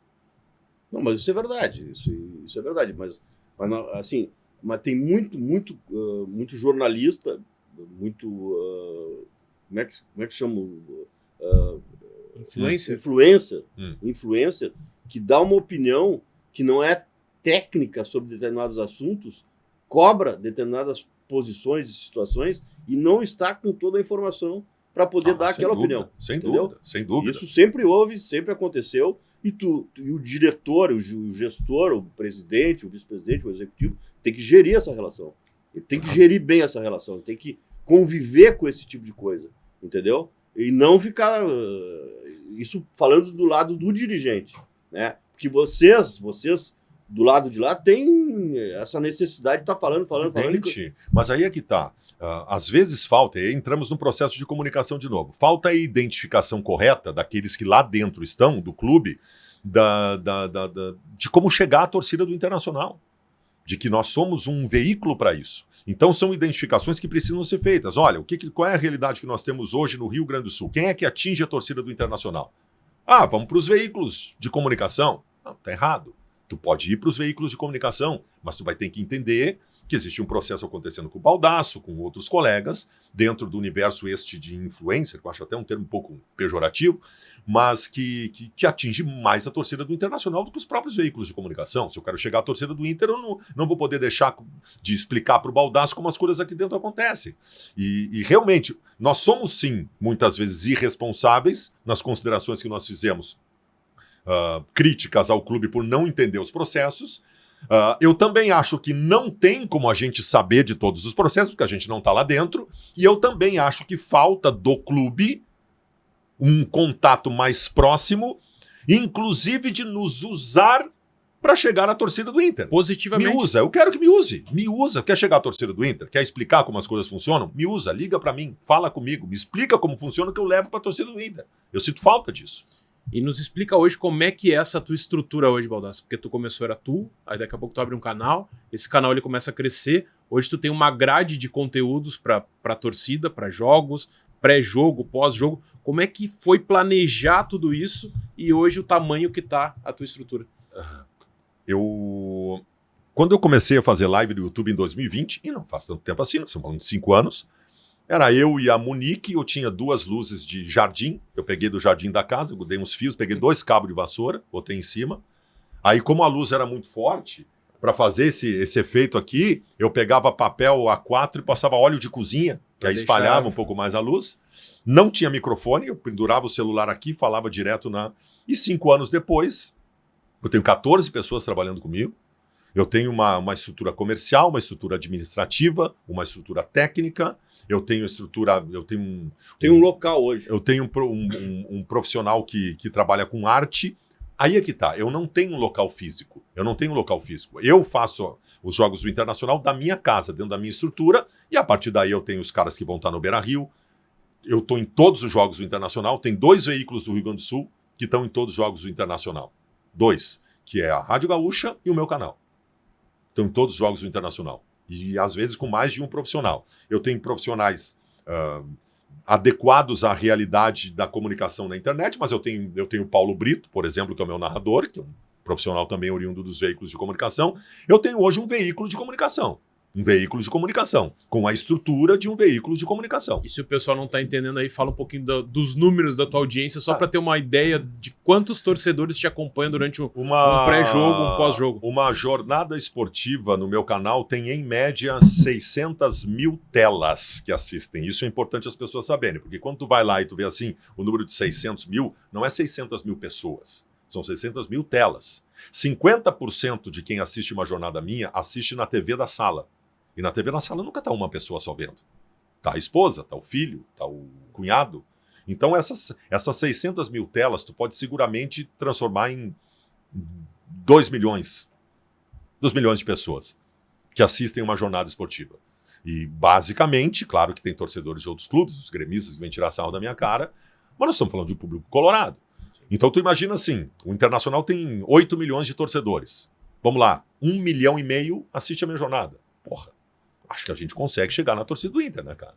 Não, mas isso é verdade. Isso é verdade. Mas assim, mas tem muito jornalista, muito como é que chama? Influencer. Influencer que dá uma opinião que não é técnica sobre determinados assuntos, cobra determinadas posições e situações e não está com toda a informação para poder dar aquela opinião. Sem entendeu? dúvida, sem dúvida. Isso sempre houve, sempre aconteceu, e o diretor, o gestor, o presidente, o vice-presidente, o executivo, tem que gerir essa relação. Ele tem que gerir bem essa relação, ele tem que conviver com esse tipo de coisa, entendeu? E não ficar... isso falando do lado do dirigente, né? Porque vocês do lado de lá têm essa necessidade de estar falando. Mas aí é que tá. Às vezes falta, e aí entramos no processo de comunicação de novo, falta a identificação correta daqueles que lá dentro estão, do clube, de como chegar à torcida do Internacional. De que nós somos um veículo para isso. Então são identificações que precisam ser feitas. Olha, qual é a realidade que nós temos hoje no Rio Grande do Sul? Quem é que atinge a torcida do Internacional? Vamos para os veículos de comunicação. Não, tá errado. Tu pode ir para os veículos de comunicação, mas tu vai ter que entender que existe um processo acontecendo com o Baldasso, com outros colegas, dentro do universo de influencer, que eu acho até um termo um pouco pejorativo, mas que atinge mais a torcida do Internacional do que os próprios veículos de comunicação. Se eu quero chegar à torcida do Inter, eu não vou poder deixar de explicar para o Baldasso como as coisas aqui dentro acontecem. E realmente, nós somos sim, muitas vezes, irresponsáveis nas considerações que nós fizemos críticas ao clube por não entender os processos. Eu também acho que não tem como a gente saber de todos os processos, porque a gente não está lá dentro, e eu também acho que falta do clube um contato mais próximo, inclusive de nos usar para chegar à torcida do Inter. Positivamente. Me usa, eu quero que me use. Me usa. Quer chegar à torcida do Inter? Quer explicar como as coisas funcionam? Me usa, liga para mim, fala comigo, me explica como funciona que eu levo para a torcida do Inter. Eu sinto falta disso. E nos explica hoje como é que é essa tua estrutura hoje, Baldasso. Porque tu começou, era tu, aí daqui a pouco tu abre um canal, esse canal ele começa a crescer, hoje tu tem uma grade de conteúdos para torcida, para jogos, pré-jogo, pós-jogo. Como é que foi planejar tudo isso e hoje o tamanho que tá a tua estrutura? Quando eu comecei a fazer live no YouTube em 2020, e não faz tanto tempo assim, nós estamos falando de 5 anos, era eu e a Monique, eu tinha 2 luzes de jardim, eu peguei do jardim da casa, eu dei uns fios, peguei 2 cabos de vassoura, botei em cima. Aí, como a luz era muito forte, para fazer esse efeito aqui, eu pegava papel A4 e passava óleo de cozinha, que aí espalhava um pouco mais a luz. Não tinha microfone, eu pendurava o celular aqui, falava direto E 5 anos depois, eu tenho 14 pessoas trabalhando comigo. Eu tenho uma estrutura comercial, uma estrutura administrativa, uma estrutura técnica, eu tenho estrutura... Tem um local hoje. Eu tenho um profissional que trabalha com arte. Aí é que tá, eu não tenho um local físico. Eu faço os jogos do Internacional da minha casa, dentro da minha estrutura, e a partir daí eu tenho os caras que vão estar no Beira-Rio. Eu estou em todos os jogos do Internacional, tem 2 veículos do Rio Grande do Sul que estão em todos os jogos do Internacional. 2, que é a Rádio Gaúcha e o meu canal. Estão em todos os jogos do Internacional. E, às vezes, com mais de um profissional. Eu tenho profissionais adequados à realidade da comunicação na internet, mas eu tenho o Paulo Brito, por exemplo, que é o meu narrador, que é um profissional também oriundo dos veículos de comunicação. Eu tenho hoje um veículo de comunicação. Com a estrutura de um veículo de comunicação. E se o pessoal não está entendendo aí, fala um pouquinho dos números da tua audiência, só para ter uma ideia de quantos torcedores te acompanham durante um pré-jogo, um pós-jogo. Uma jornada esportiva no meu canal tem, em média, 600 mil telas que assistem. Isso é importante as pessoas saberem, porque quando tu vai lá e tu vê assim, o número de 600 mil, não é 600 mil pessoas, são 600 mil telas. 50% de quem assiste uma jornada minha assiste na TV da sala. E na TV na sala nunca está uma pessoa só vendo. Está a esposa, está o filho, está o cunhado. Então essas 600 mil telas tu pode seguramente transformar em 2 milhões de pessoas que assistem uma jornada esportiva. E basicamente, claro que tem torcedores de outros clubes, os gremistas que vêm tirar sarro da minha cara, mas nós estamos falando de um público colorado. Então tu imagina assim, o Internacional tem 8 milhões de torcedores. Vamos lá, 1,5 milhão assiste a minha jornada. Porra. Acho que a gente consegue chegar na torcida do Inter, né, cara?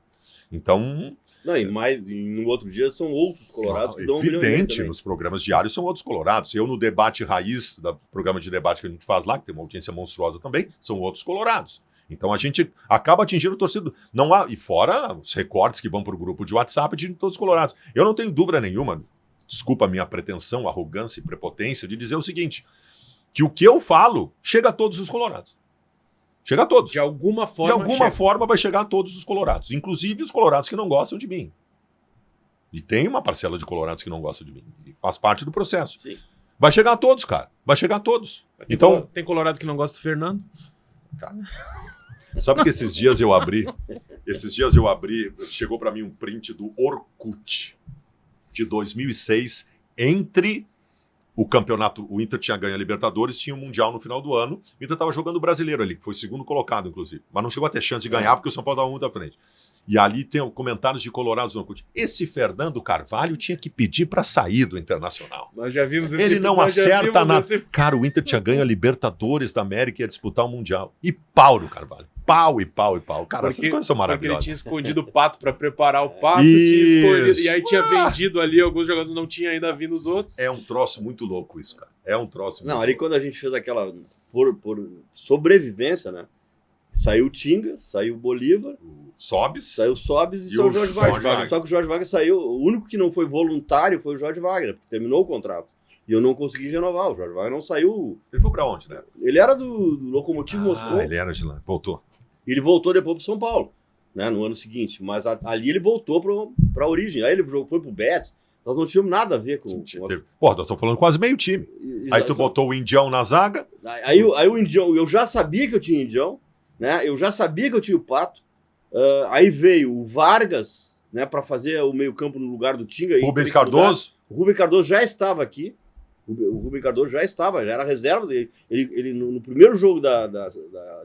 Então... E no outro dia são outros colorados que dão 1 milhão. Evidente, nos programas diários são outros colorados. Eu, no debate raiz, do programa de debate que a gente faz lá, que tem uma audiência monstruosa também, são outros colorados. Então a gente acaba atingindo o torcedor. Não há, e fora os recortes que vão para o grupo de WhatsApp de todos os colorados. Eu não tenho dúvida nenhuma, desculpa a minha pretensão, arrogância e prepotência, de dizer o seguinte: que o que eu falo chega a todos os colorados. Chega a todos. De alguma forma. De alguma forma vai chegar a todos os colorados, inclusive os colorados que não gostam de mim. E tem uma parcela de colorados que não gostam de mim. E faz parte do processo. Sim. Vai chegar a todos, cara. Vai chegar a todos. Então, Tem colorado que não gosta do Fernando? cara, sabe que esses dias eu abri, chegou pra mim um print do Orkut de 2006, entre o campeonato, o Inter tinha ganho a Libertadores, tinha o Mundial no final do ano, o Inter tava jogando o Brasileiro ali, que foi o segundo colocado, inclusive, mas não chegou a ter chance de ganhar, porque o São Paulo dava muito à frente. E ali tem comentários de colorados no Orkut. Esse Fernando Carvalho tinha que pedir pra sair do Internacional. Nós já vimos esse. Ele não acerta na... Cara, o Inter tinha ganho a Libertadores da América e ia disputar o Mundial. E pau no Carvalho. Pau e pau e pau. Cara, essas coisas são Porque ele maravilhosas. tinha escondido o Pato pra preparar o Pato, Isso. tinha escondido, e aí tinha vendido ali, alguns jogadores não tinham ainda vindo os outros. É um troço muito louco isso, cara. É um troço muito Não, ali quando a gente fez aquela... Por sobrevivência, né? Saiu o Tinga, saiu o Bolívar, louco. Sobes. saiu o Sobis e E saiu o o Jorge Wagner. Jorge Wagner. Só que o Jorge Wagner saiu... O único que não foi voluntário foi o Jorge Wagner, porque terminou o contrato. E eu não consegui renovar. O Jorge Wagner não saiu... Ele foi pra onde, né? Ele era do Lokomotiv Moscou. Ele era de lá. Voltou. E ele voltou depois pro São Paulo, né, no ano seguinte. Mas ali ele voltou pra origem. Aí ele foi pro Betis. Nós não tínhamos nada a ver com... Pô, nós estamos falando quase meio time. Aí tu botou o Indião na zaga. Aí o Indião... Eu já sabia que eu tinha Indião, né? Eu já sabia que eu tinha o Pato. Aí veio o Vargas, né, para fazer o meio-campo no lugar do Tinga. Rubens Cardoso. O Rubens Cardoso já estava aqui. O Rubens Cardoso já era reserva. Ele no primeiro jogo da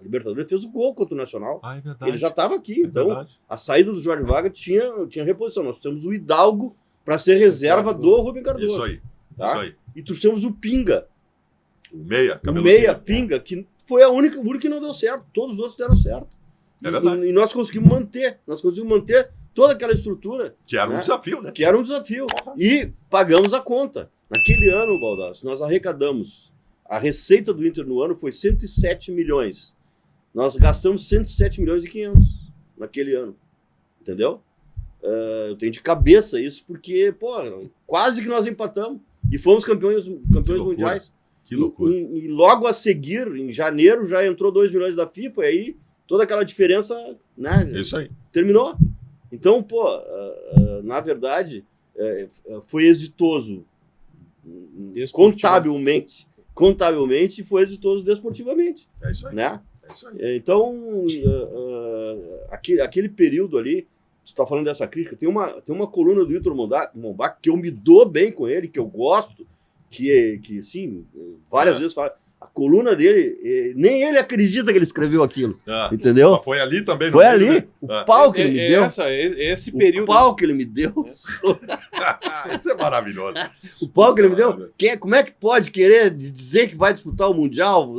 Libertadores, ele fez o gol contra o Nacional. Ah, é verdade. Ele já estava aqui. É Então, verdade. a saída do Jorge Wagner tinha reposição. Nós temos o Hidalgo para ser reserva do Rubens Cardoso. Isso aí. Tá? Isso aí. E trouxemos o Pinga. O meia. O cabelo meia, fino. Pinga, que foi o único que não deu certo. Todos os outros deram certo. É verdade. E nós conseguimos manter. Nós conseguimos manter toda aquela estrutura. Que era um né? desafio, né? Que era um desafio. E pagamos a conta. Naquele ano, Baldasso, nós arrecadamos. A receita do Inter no ano foi 107 milhões. Nós gastamos 107 milhões e 500 naquele ano. Entendeu? Eu tenho de cabeça isso, porque, pô, quase que nós empatamos. E fomos campeões mundiais. Que loucura. E logo a seguir, em janeiro, já entrou 2 milhões da FIFA, e aí toda aquela diferença, né? Isso aí. Terminou. Então, pô, na verdade, foi exitoso contabilmente e foi exitoso desportivamente. É isso aí. Né? É isso aí. Então, aquele período ali, você está falando dessa crítica, tem uma coluna do Hilton Mombach que eu me dou bem com ele, que eu gosto, que sim, várias vezes fala. A coluna dele, nem ele acredita que ele escreveu aquilo. Entendeu? Mas foi ali também. Foi ali. Né? O pau que ele me deu. Esse período. O pau que ele me deu. Isso é maravilhoso. O pau que ele me deu. Como é que pode querer dizer que vai disputar o Mundial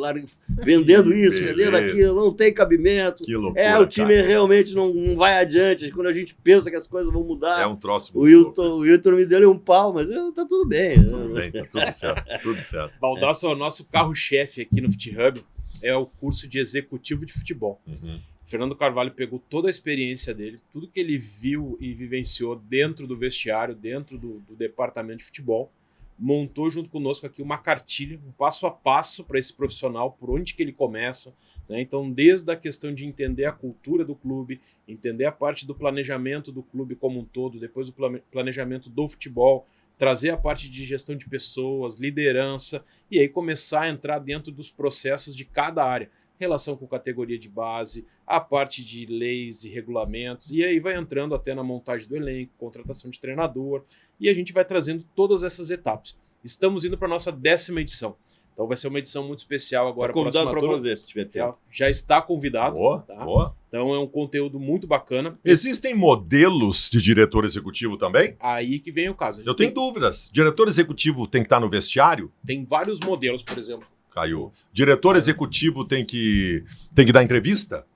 vendendo isso, vendendo aquilo? Não tem cabimento. Que loucura. O time realmente não vai adiante. Quando a gente pensa que as coisas vão mudar. É um troço o Hilton me deu um pau, mas tá tudo bem. Tudo bem, tá tudo certo. Tudo certo. Baldasso, o nosso carro-chefe aqui no FutHub é o curso de executivo de futebol. Uhum. Fernando Carvalho pegou toda a experiência dele, tudo que ele viu e vivenciou dentro do vestiário, dentro do departamento de futebol, montou junto conosco aqui uma cartilha, um passo a passo para esse profissional, por onde que ele começa, né? Então, desde a questão de entender a cultura do clube, entender a parte do planejamento do clube como um todo, depois do planejamento do futebol, trazer a parte de gestão de pessoas, liderança, e aí começar a entrar dentro dos processos de cada área. Relação com categoria de base, a parte de leis e regulamentos, e aí vai entrando até na montagem do elenco, contratação de treinador, e a gente vai trazendo todas essas etapas. Estamos indo para a nossa 10ª edição. Então vai ser uma edição muito especial agora. Tá convidado para fazer, se tiver tempo. Já está convidado. Boa, tá? Boa. Então é um conteúdo muito bacana. Existem modelos de diretor executivo também? Aí que vem o caso. Eu tenho dúvidas. Diretor executivo tem que estar no vestiário? Tem vários modelos, por exemplo. Caiu. Diretor executivo tem que dar entrevista?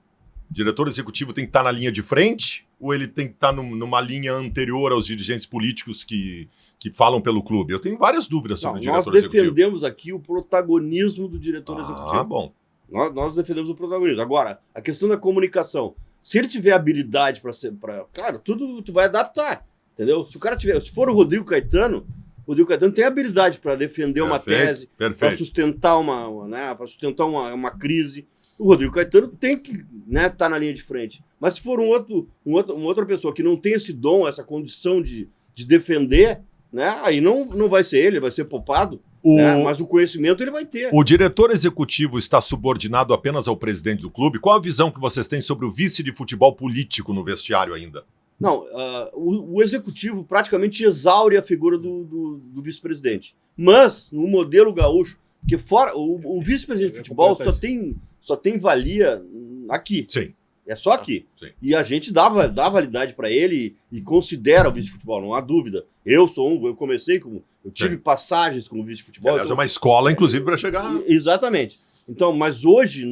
Diretor executivo tem que estar na linha de frente? Ou ele tem que estar numa linha anterior aos dirigentes políticos que falam pelo clube? Eu tenho várias dúvidas sobre o diretor executivo. Nós defendemos aqui o protagonismo do diretor executivo. Ah, bom. Nós defendemos o protagonismo. Agora, a questão da comunicação. Se ele tiver habilidade para... Claro, tudo tu vai adaptar, entendeu? Se o cara tiver... Se for o Rodrigo Caetano, Rodrigo Caetano tem habilidade para defender uma tese, para Perfeito. sustentar uma crise. O Rodrigo Caetano tem que, né, tá na linha de frente. Mas se for uma outra pessoa que não tem esse dom, essa condição de defender, né, aí não vai ser ele vai ser poupado. Mas o conhecimento ele vai ter. O diretor executivo está subordinado apenas ao presidente do clube? Qual a visão que vocês têm sobre o vice de futebol político no vestiário ainda? Não, o executivo praticamente exaure a figura do vice-presidente. Mas, no modelo gaúcho, porque fora o vice-presidente de futebol só tem valia aqui. Sim. É só aqui. Sim. E a gente dá validade para ele e considera o vice-futebol, não há dúvida. Eu comecei eu tive passagens como vice-futebol. Aliás, é uma escola, inclusive, para chegar... Exatamente. Então, mas hoje,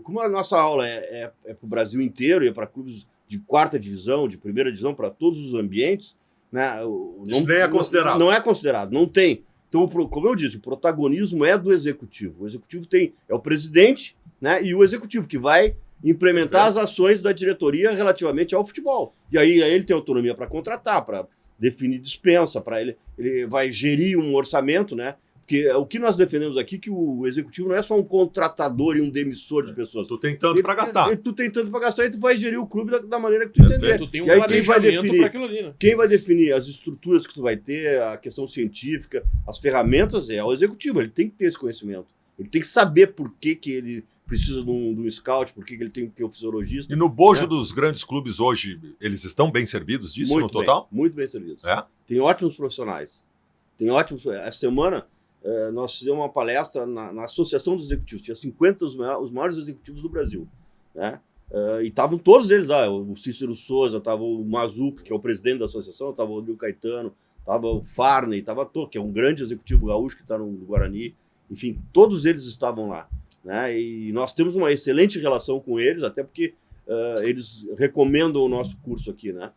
como a nossa aula é para o Brasil inteiro, e é para clubes de quarta divisão, de primeira divisão, para todos os ambientes, né, isso nem é considerado. Não é considerado, não tem. Então, como eu disse, o protagonismo é do executivo. O executivo é o presidente, né, e o executivo, que vai implementar as ações da diretoria relativamente ao futebol. E aí ele tem autonomia para contratar, para definir dispensa, ele vai gerir um orçamento, né? Porque o que nós defendemos aqui é que o executivo não é só um contratador e um demissor de pessoas. Tu tem tanto para gastar. Tu tem tanto para gastar e tu vai gerir o clube da maneira que tu entender. Tu tem um e aí planejamento para aquilo ali, né? Quem vai definir as estruturas que tu vai ter, a questão científica, as ferramentas, é o executivo. Ele tem que ter esse conhecimento. Ele tem que saber por que ele precisa de um scout, por que ele tem que ter um fisiologista. E no bojo dos grandes clubes hoje, eles estão bem servidos disso muito no total? Muito bem servidos. É? Tem ótimos profissionais. Essa semana, nós fizemos uma palestra na Associação dos Executivos. Tinha 50 os maiores executivos do Brasil. Né? E estavam todos eles lá. O Cícero Souza, estava o Mazuca, que é o presidente da associação, estava o Rodrigo Caetano, estava o Farney, estava que é um grande executivo gaúcho que está no Guarani. Enfim, todos eles estavam lá. Né? E nós temos uma excelente relação com eles, até porque eles recomendam o nosso curso aqui. Né?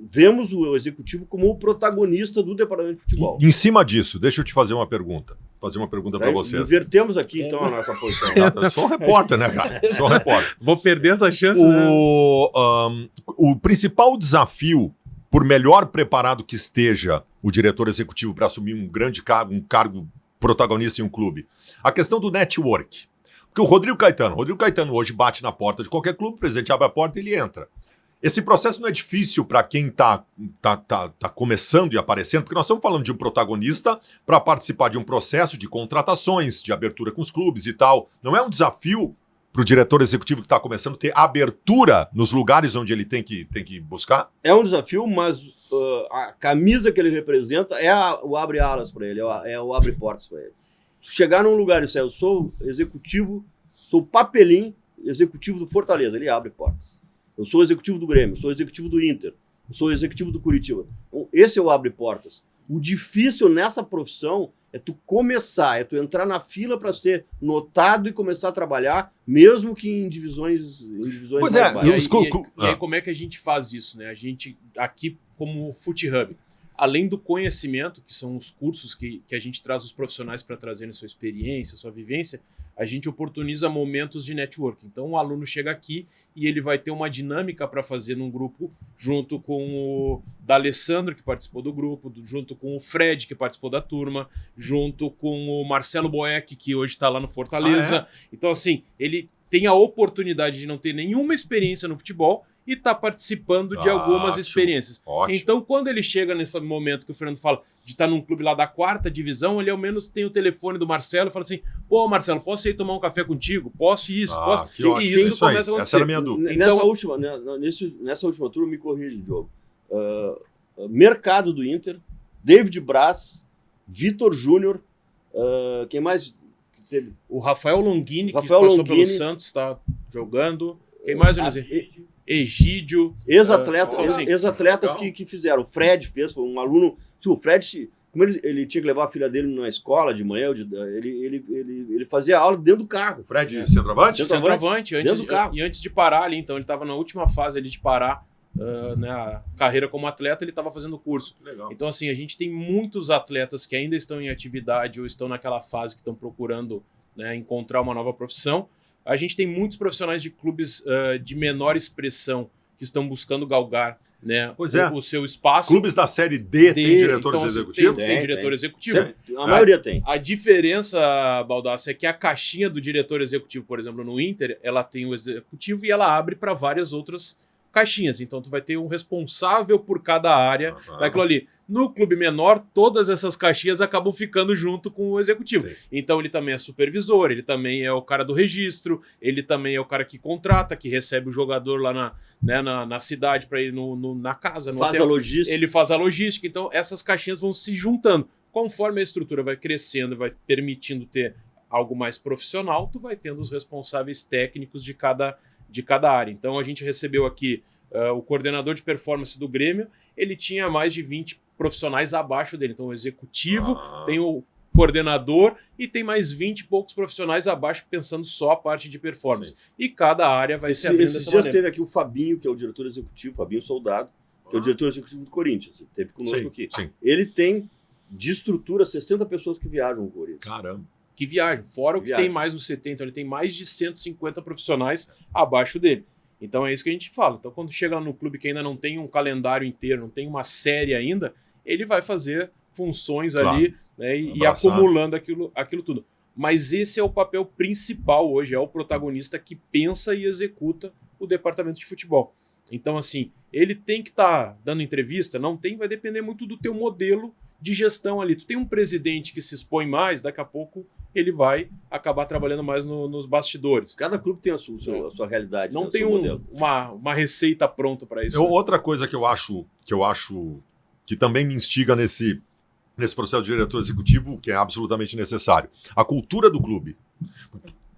Vemos o executivo como o protagonista do departamento de futebol. Em cima disso, deixa eu te fazer uma pergunta. Para vocês. Invertemos aqui, então, a nossa posição. Eu sou um repórter, né, cara? Sou um repórter. Vou perder essa chance. O principal desafio, por melhor preparado que esteja o diretor executivo para assumir um grande cargo, um cargo protagonista em um clube, a questão do network. Porque o Rodrigo Caetano hoje bate na porta de qualquer clube, o presidente abre a porta e ele entra. Esse processo não é difícil para quem está começando e aparecendo, porque nós estamos falando de um protagonista para participar de um processo de contratações, de abertura com os clubes e tal. Não é um desafio para o diretor executivo que está começando ter abertura nos lugares onde ele tem que buscar? É um desafio, mas a camisa que ele representa é o abre alas para ele, é o abre portas para ele. Se chegar num lugar e disser, eu sou executivo, sou papelim executivo do Fortaleza, ele abre portas. Eu sou executivo do Grêmio, sou executivo do Inter, eu sou executivo do Curitiba. Então, esse é o abre portas. O difícil nessa profissão é tu começar, é tu entrar na fila para ser notado e começar a trabalhar, mesmo que em divisões pois mais baixas. E aí, como é que a gente faz isso, né? A gente, aqui, como FootHub, além do conhecimento, que são os cursos que a gente traz os profissionais para trazerem sua experiência, sua vivência, a gente oportuniza momentos de network. Então, o aluno chega aqui e ele vai ter uma dinâmica para fazer num grupo, junto com o D'Alessandro, que participou do grupo, junto com o Fred, que participou da turma, junto com o Marcelo Boeck, que hoje está lá no Fortaleza. Então, assim, ele tem a oportunidade de não ter nenhuma experiência no futebol e está participando de algumas experiências. Ótimo. Então, quando ele chega nesse momento que o Fernando fala de estar num clube lá da quarta divisão, ele ao menos tem o telefone do Marcelo e fala assim, pô, Marcelo, posso ir tomar um café contigo? Posso isso? Posso? Que ótimo. E isso começa a acontecer. Essa era a minha dúvida. Nessa última turma, me corrige, Diogo. Mercado do Inter, David Braz, Vitor Júnior, quem mais teve? O Rafael Longini, que passou pelo Santos, está jogando. Quem mais, Elisir? Egídio. Ex-atletas que fizeram. O Fred fez, foi um aluno. O Fred, como ele tinha que levar a filha dele na escola de manhã, ele fazia aula dentro do carro. O Fred, centroavante? Centroavante, antes de parar ali. Então, ele estava na última fase ali de parar a carreira como atleta, ele estava fazendo curso. Legal. Então, assim, a gente tem muitos atletas que ainda estão em atividade ou estão naquela fase que estão procurando, né, encontrar uma nova profissão. A gente tem muitos profissionais de clubes de menor expressão que estão buscando galgar, né, Pois é. o seu espaço. Clubes da Série D têm diretores então, assim, executivos? Tem diretor executivo. A maioria tem. A diferença, Baldassi, é que a caixinha do diretor executivo, por exemplo, no Inter, ela tem o executivo e ela abre para várias outras caixinhas. Então, tu vai ter um responsável por cada área daquilo ali. No clube menor, todas essas caixinhas acabam ficando junto com o executivo. Sim. Então, ele também é supervisor, ele também é o cara do registro, ele também é o cara que contrata, que recebe o jogador lá na cidade para ir na casa, no Faz hotel. a logística. Ele faz a logística. Então, essas caixinhas vão se juntando. Conforme a estrutura vai crescendo e vai permitindo ter algo mais profissional, tu vai tendo os responsáveis técnicos de cada área. Então, a gente recebeu aqui o coordenador de performance do Grêmio, ele tinha mais de 20 profissionais abaixo dele. Então, o executivo, tem o coordenador e tem mais 20 e poucos profissionais abaixo, pensando só a parte de performance. Sim. E cada área vai se abrindo dessa maneira. Teve aqui o Fabinho, que é o diretor executivo, Fabinho Soldado, que é o diretor executivo do Corinthians. Ele esteve conosco aqui. Sim. Ele tem, de estrutura, 60 pessoas que viajam com o Corinthians. Caramba. Que viajam. Fora o que tem mais no CT. Então, ele tem mais de 150 profissionais abaixo dele. Então, é isso que a gente fala. Então, quando chega lá no clube que ainda não tem um calendário inteiro, não tem uma série ainda, ele vai fazer funções ali, né, e acumulando aquilo tudo. Mas esse é o papel principal hoje, é o protagonista que pensa e executa o departamento de futebol. Então, assim, ele tem que estar dando entrevista? Não tem, vai depender muito do teu modelo de gestão ali. Tu tem um presidente que se expõe mais, daqui a pouco ele vai acabar trabalhando mais nos bastidores. Cada clube tem a sua realidade. Não tem uma receita pronta para isso. Outra coisa que eu acho que também me instiga nesse processo de diretor executivo, que é absolutamente necessário. A cultura do clube.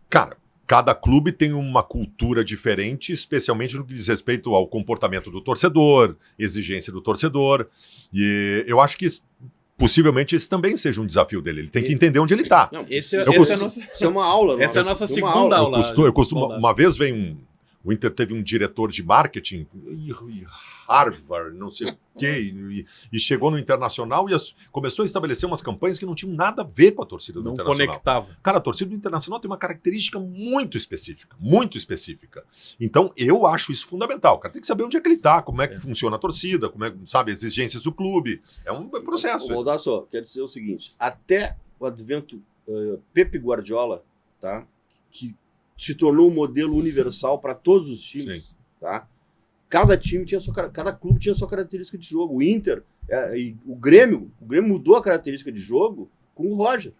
Cara, cada clube tem uma cultura diferente, especialmente no que diz respeito ao comportamento do torcedor, exigência do torcedor. E eu acho que possivelmente esse também seja um desafio dele. Ele tem que entender onde ele está. Isso é uma aula. Essa é a nossa segunda aula. Eu costumo, uma vez o Inter teve um diretor de marketing, Harvard, não sei o quê, e chegou no Internacional e começou a estabelecer umas campanhas que não tinham nada a ver com a torcida do Internacional. Não conectava. Cara, a torcida do Internacional tem uma característica muito específica, muito específica. Então, eu acho isso fundamental. O cara tem que saber onde é que ele está, como é que funciona a torcida, como é, sabe, as exigências do clube. É um processo. Vou dar só, quero dizer o seguinte, até o advento Pepe Guardiola, tá, que se tornou um modelo universal para todos os times, tá? Cada time tinha cada clube tinha sua característica de jogo. O Inter e o Grêmio mudou a característica de jogo com o Roger.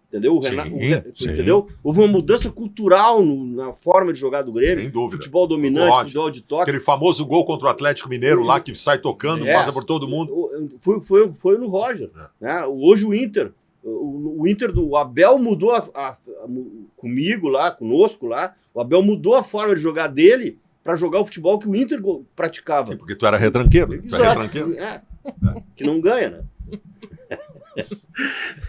Entendeu? Entendeu? Houve uma mudança cultural na forma de jogar do Grêmio. Sem dúvida. Futebol dominante, futebol de toque. Aquele famoso gol contra o Atlético Mineiro lá que sai tocando, passa por todo mundo. Foi no Roger. Né? Hoje o Inter, o Abel mudou comigo lá, conosco lá, o Abel mudou a forma de jogar dele para jogar o futebol que o Inter praticava. Sim, porque tu era retranqueiro. Que não ganha, né?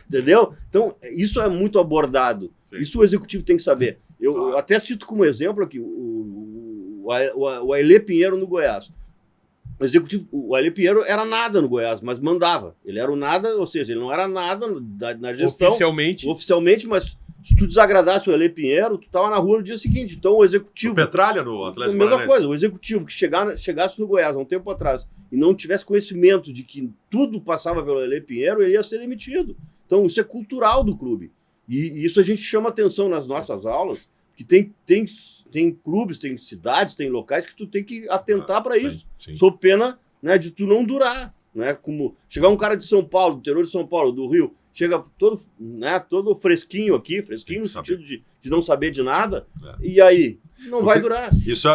Entendeu? Então, isso é muito abordado. Sim. Isso o executivo tem que saber. Eu até cito como exemplo aqui o Ailê Pinheiro no Goiás. O Ailê Pinheiro era nada no Goiás, mas mandava. Ele era o nada, ou seja, ele não era nada na gestão. Oficialmente, mas se tu desagradasse o Ailê Pinheiro, tu estava na rua no dia seguinte. Então o executivo... O Petralha no Atlético Paranaense. A mesma coisa, o executivo que chegasse no Goiás há um tempo atrás e não tivesse conhecimento de que tudo passava pelo Ailê Pinheiro, ele ia ser demitido. Então isso é cultural do clube. E isso a gente chama atenção nas nossas aulas, que tem clubes, tem cidades, tem locais que tu tem que atentar para isso. Sim. Sob pena, né, de tu não durar. Né, como chegar um cara de São Paulo, do interior de São Paulo, do Rio, chega todo fresquinho aqui, no sentido de não saber de nada, e aí não vai durar. Isso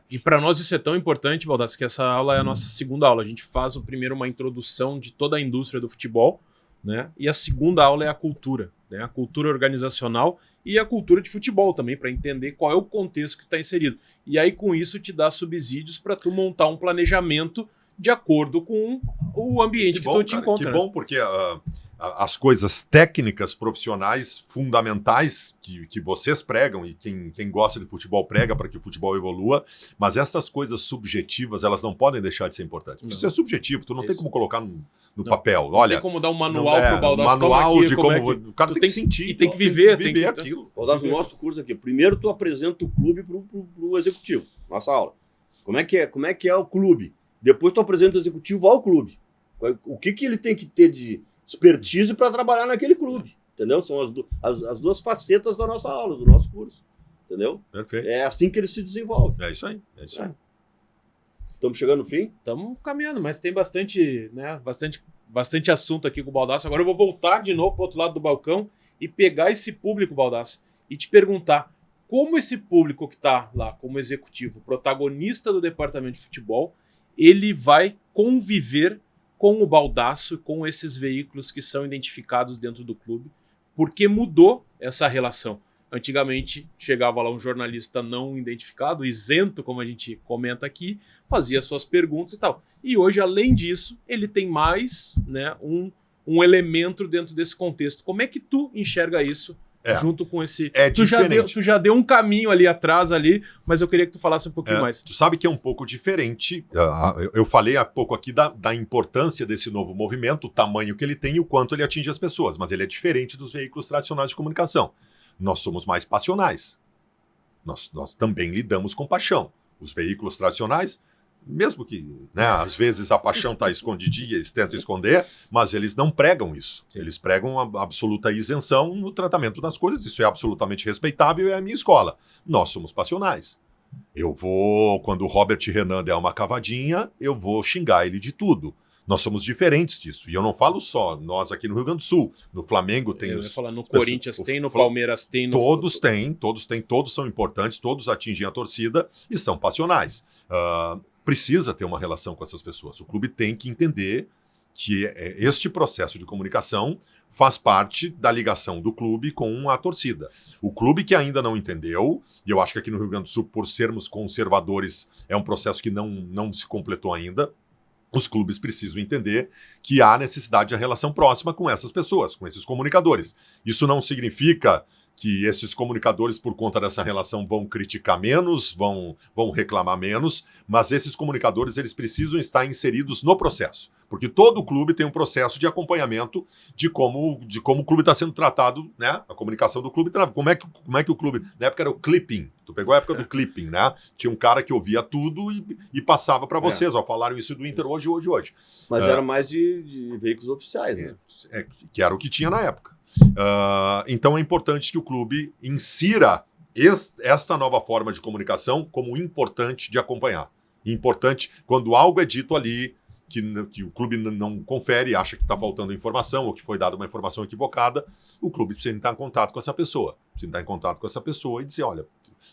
E para nós isso é tão importante, Baldassi, que essa aula é a nossa segunda aula. A gente faz primeiro uma introdução de toda a indústria do futebol, né, e a segunda aula é a cultura, né, a cultura organizacional e a cultura de futebol também, para entender qual é o contexto que está inserido. E aí com isso te dá subsídios para tu montar um planejamento de acordo com o ambiente que tu te encontra. Que bom, porque as coisas técnicas, profissionais, fundamentais que vocês pregam e quem gosta de futebol prega para que o futebol evolua, mas essas coisas subjetivas, elas não podem deixar de ser importantes. Porque isso é subjetivo, tu não tem como colocar no papel. Olha, não tem como dar um manual pro Baldassi. Manual de como o cara tem que sentir. E tem que viver, aquilo. Baldassi, no nosso curso aqui, primeiro tu apresenta o clube pro executivo, nossa aula. Como é que é o clube? Depois tu apresenta o executivo ao clube. O que ele tem que ter de expertise para trabalhar naquele clube, entendeu? São as duas facetas da nossa aula, do nosso curso, entendeu? Perfeito. É assim que ele se desenvolve. É isso aí. Estamos chegando no fim? Estamos caminhando, mas tem bastante, né, bastante assunto aqui com o Baldasso. Agora eu vou voltar de novo para o outro lado do balcão e pegar esse público, Baldasso, e te perguntar como esse público que está lá como executivo, protagonista do departamento de futebol, ele vai conviver com o Baldasso, com esses veículos que são identificados dentro do clube, porque mudou essa relação. Antigamente, chegava lá um jornalista não identificado, isento, como a gente comenta aqui, fazia suas perguntas e tal. E hoje, além disso, ele tem mais, né, um elemento dentro desse contexto. Como é que tu enxerga isso junto com esse... Tu já deu um caminho ali atrás, mas eu queria que tu falasse um pouquinho mais. Tu sabe que é um pouco diferente. Eu falei há pouco aqui da importância desse novo movimento, o tamanho que ele tem e o quanto ele atinge as pessoas, mas ele é diferente dos veículos tradicionais de comunicação. Nós somos mais passionais. Nós também lidamos com paixão. Os veículos tradicionais, mesmo que, né, às vezes a paixão está escondidinha, eles tentam esconder, mas eles não pregam isso. Sim. Eles pregam a absoluta isenção no tratamento das coisas. Isso é absolutamente respeitável e é a minha escola. Nós somos passionais. Quando o Robert Renan der uma cavadinha, eu vou xingar ele de tudo. Nós somos diferentes disso. E eu não falo só, nós aqui no Rio Grande do Sul. No Flamengo tem eu ia falar, no Corinthians tem, no Palmeiras tem. Todos têm, todos são importantes, todos atingem a torcida e são passionais. Precisa ter uma relação com essas pessoas. O clube tem que entender que este processo de comunicação faz parte da ligação do clube com a torcida. O clube que ainda não entendeu, e eu acho que aqui no Rio Grande do Sul, por sermos conservadores, é um processo que não se completou ainda. Os clubes precisam entender que há necessidade de relação próxima com essas pessoas, com esses comunicadores. Isso não significa que esses comunicadores, por conta dessa relação, vão criticar menos, vão reclamar menos, mas esses comunicadores eles precisam estar inseridos no processo. Porque todo clube tem um processo de acompanhamento de como o clube está sendo tratado, né? A comunicação do clube. Como é que o clube... Na época era o clipping. Tu pegou a época do clipping, né? Tinha um cara que ouvia tudo e passava para vocês. Ó, falaram isso do Inter hoje. Mas era mais de veículos oficiais, né? Que era o que tinha na época. Então é importante que o clube insira esta nova forma de comunicação como importante de acompanhar. Importante quando algo é dito ali que o clube não confere, acha que está faltando informação ou que foi dada uma informação equivocada, o clube precisa entrar em contato com essa pessoa. Precisa entrar em contato com essa pessoa e dizer, olha,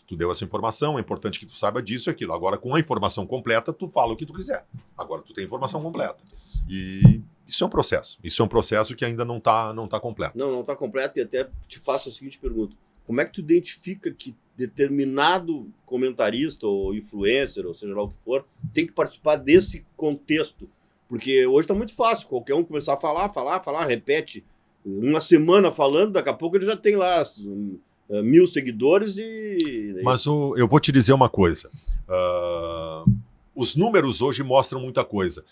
tu deu essa informação, é importante que tu saiba disso e aquilo. Agora, com a informação completa, tu fala o que tu quiser. Agora, tu tem informação completa. E isso é um processo. Isso é um processo que ainda não está completo. Não está completo e até te faço a seguinte pergunta. Como é que tu identifica que determinado comentarista ou influencer, ou seja lá o que for, tem que participar desse contexto? Porque hoje está muito fácil. Qualquer um começar a falar, repete uma semana falando, daqui a pouco ele já tem lá 1000 seguidores e... Mas eu vou te dizer uma coisa. Os números hoje mostram muita coisa.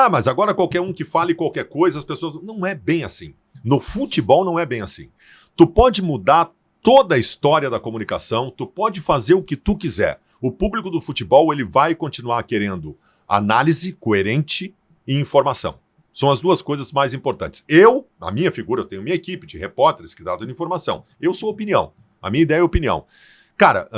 Mas agora qualquer um que fale qualquer coisa, as pessoas... Não é bem assim. No futebol não é bem assim. Tu pode mudar toda a história da comunicação, tu pode fazer o que tu quiser. O público do futebol ele vai continuar querendo análise coerente e informação. São as duas coisas mais importantes. A minha figura, eu tenho minha equipe de repórteres que dá toda informação. Eu sou opinião. A minha ideia é opinião. Cara,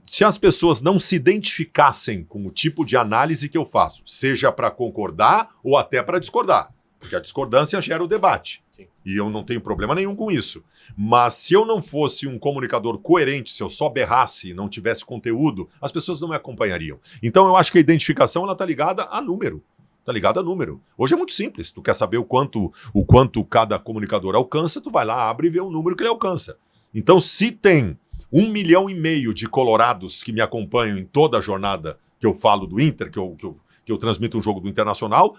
se as pessoas não se identificassem com o tipo de análise que eu faço, seja para concordar ou até para discordar, porque a discordância gera o debate. Sim. E eu não tenho problema nenhum com isso. Mas se eu não fosse um comunicador coerente, se eu só berrasse e não tivesse conteúdo, as pessoas não me acompanhariam. Então eu acho que a identificação está ligada a número. Está ligada a número. Hoje é muito simples. Tu quer saber o quanto cada comunicador alcança, tu vai lá, abre e vê o número que ele alcança. Então se tem 1,5 milhão de colorados que me acompanham em toda a jornada que eu falo do Inter, que eu transmito um jogo do Internacional,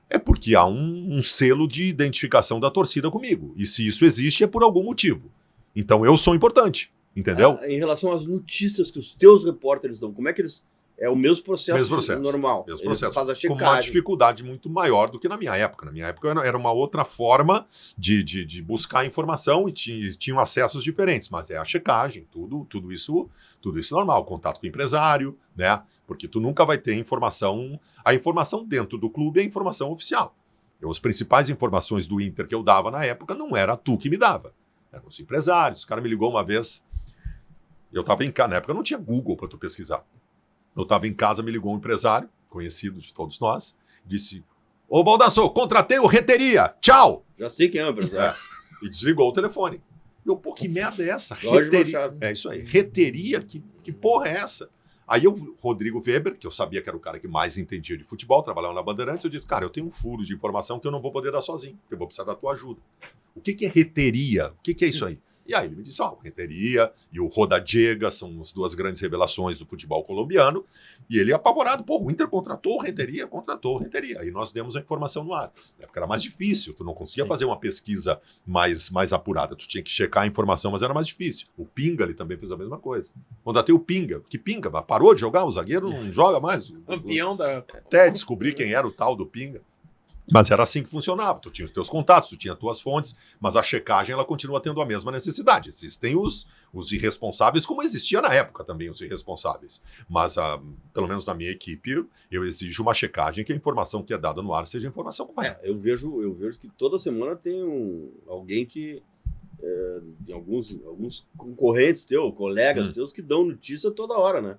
é porque há um selo de identificação da torcida comigo. E se isso existe, é por algum motivo. Então eu sou importante, entendeu? Em relação às notícias que os teus repórteres dão, como é que eles é o mesmo processo, normal. Mesmo processo. Faz a checagem. Com uma dificuldade muito maior do que na minha época. Na minha época era uma outra forma de buscar informação e tinham acessos diferentes, mas é a checagem, tudo isso normal, contato com o empresário, né? Porque tu nunca vai ter informação, a informação dentro do clube é a informação oficial. As principais informações do Inter que eu dava na época não era tu que me dava, eram os empresários. O cara me ligou uma vez, eu estava em casa, na época não tinha Google para tu pesquisar. Eu estava em casa, me ligou um empresário, conhecido de todos nós, disse: ô Baldasso, contratei o Reteria, tchau! Já sei quem é o empresário. E desligou o telefone. Eu, pô, que merda é essa? Jorge Reteria. Machado. É isso aí, Reteria, que porra é essa? Aí o Rodrigo Weber, que eu sabia que era o cara que mais entendia de futebol, trabalhava na Bandeirantes, eu disse: cara, eu tenho um furo de informação que eu não vou poder dar sozinho, porque eu vou precisar da tua ajuda. O que é Reteria? O que é isso aí? E aí ele me disse: o Reteria e o Rodallega são as duas grandes revelações do futebol colombiano. E ele apavorado: pô, o Inter contratou o Reteria. Aí nós demos a informação no ar. Na época era mais difícil, tu não conseguia fazer uma pesquisa mais apurada, tu tinha que checar a informação, mas era mais difícil. O Pinga, ele também fez a mesma coisa. Contratei o Pinga. Que Pinga? Parou de jogar? O zagueiro não joga mais. Campeão da... Até descobrir quem era o tal do Pinga. Mas era assim que funcionava, tu tinha os teus contatos, tu tinha as tuas fontes, mas a checagem ela continua tendo a mesma necessidade. Existem os irresponsáveis, como existia na época também os irresponsáveis. Mas, pelo menos na minha equipe, eu exijo uma checagem que a informação que é dada no ar seja a informação correta. Eu vejo que toda semana tem alguém que... tem alguns concorrentes teus, colegas teus, que dão notícia toda hora, né?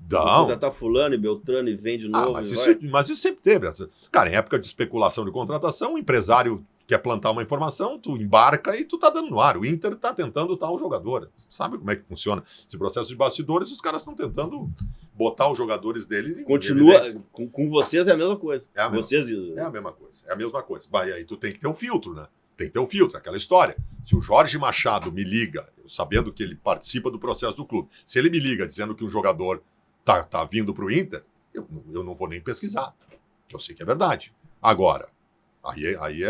Não. Contratar fulano e Beltrano e vem de novo. Mas isso sempre teve. Cara, em época de especulação de contratação, o empresário quer plantar uma informação, tu embarca e tu tá dando no ar. O Inter tá tentando tal jogador. Sabe como é que funciona esse processo de bastidores? Os caras estão tentando botar os jogadores dele. Continua, com vocês é a mesma coisa. É a mesma coisa. Vai, aí tu tem que ter um filtro, né? Tem que ter um filtro, aquela história. Se o Jorge Machado me liga, sabendo que ele participa do processo do clube, se ele me liga dizendo que um jogador tá vindo pro Inter, eu não vou nem pesquisar. Eu sei que é verdade. Agora, aí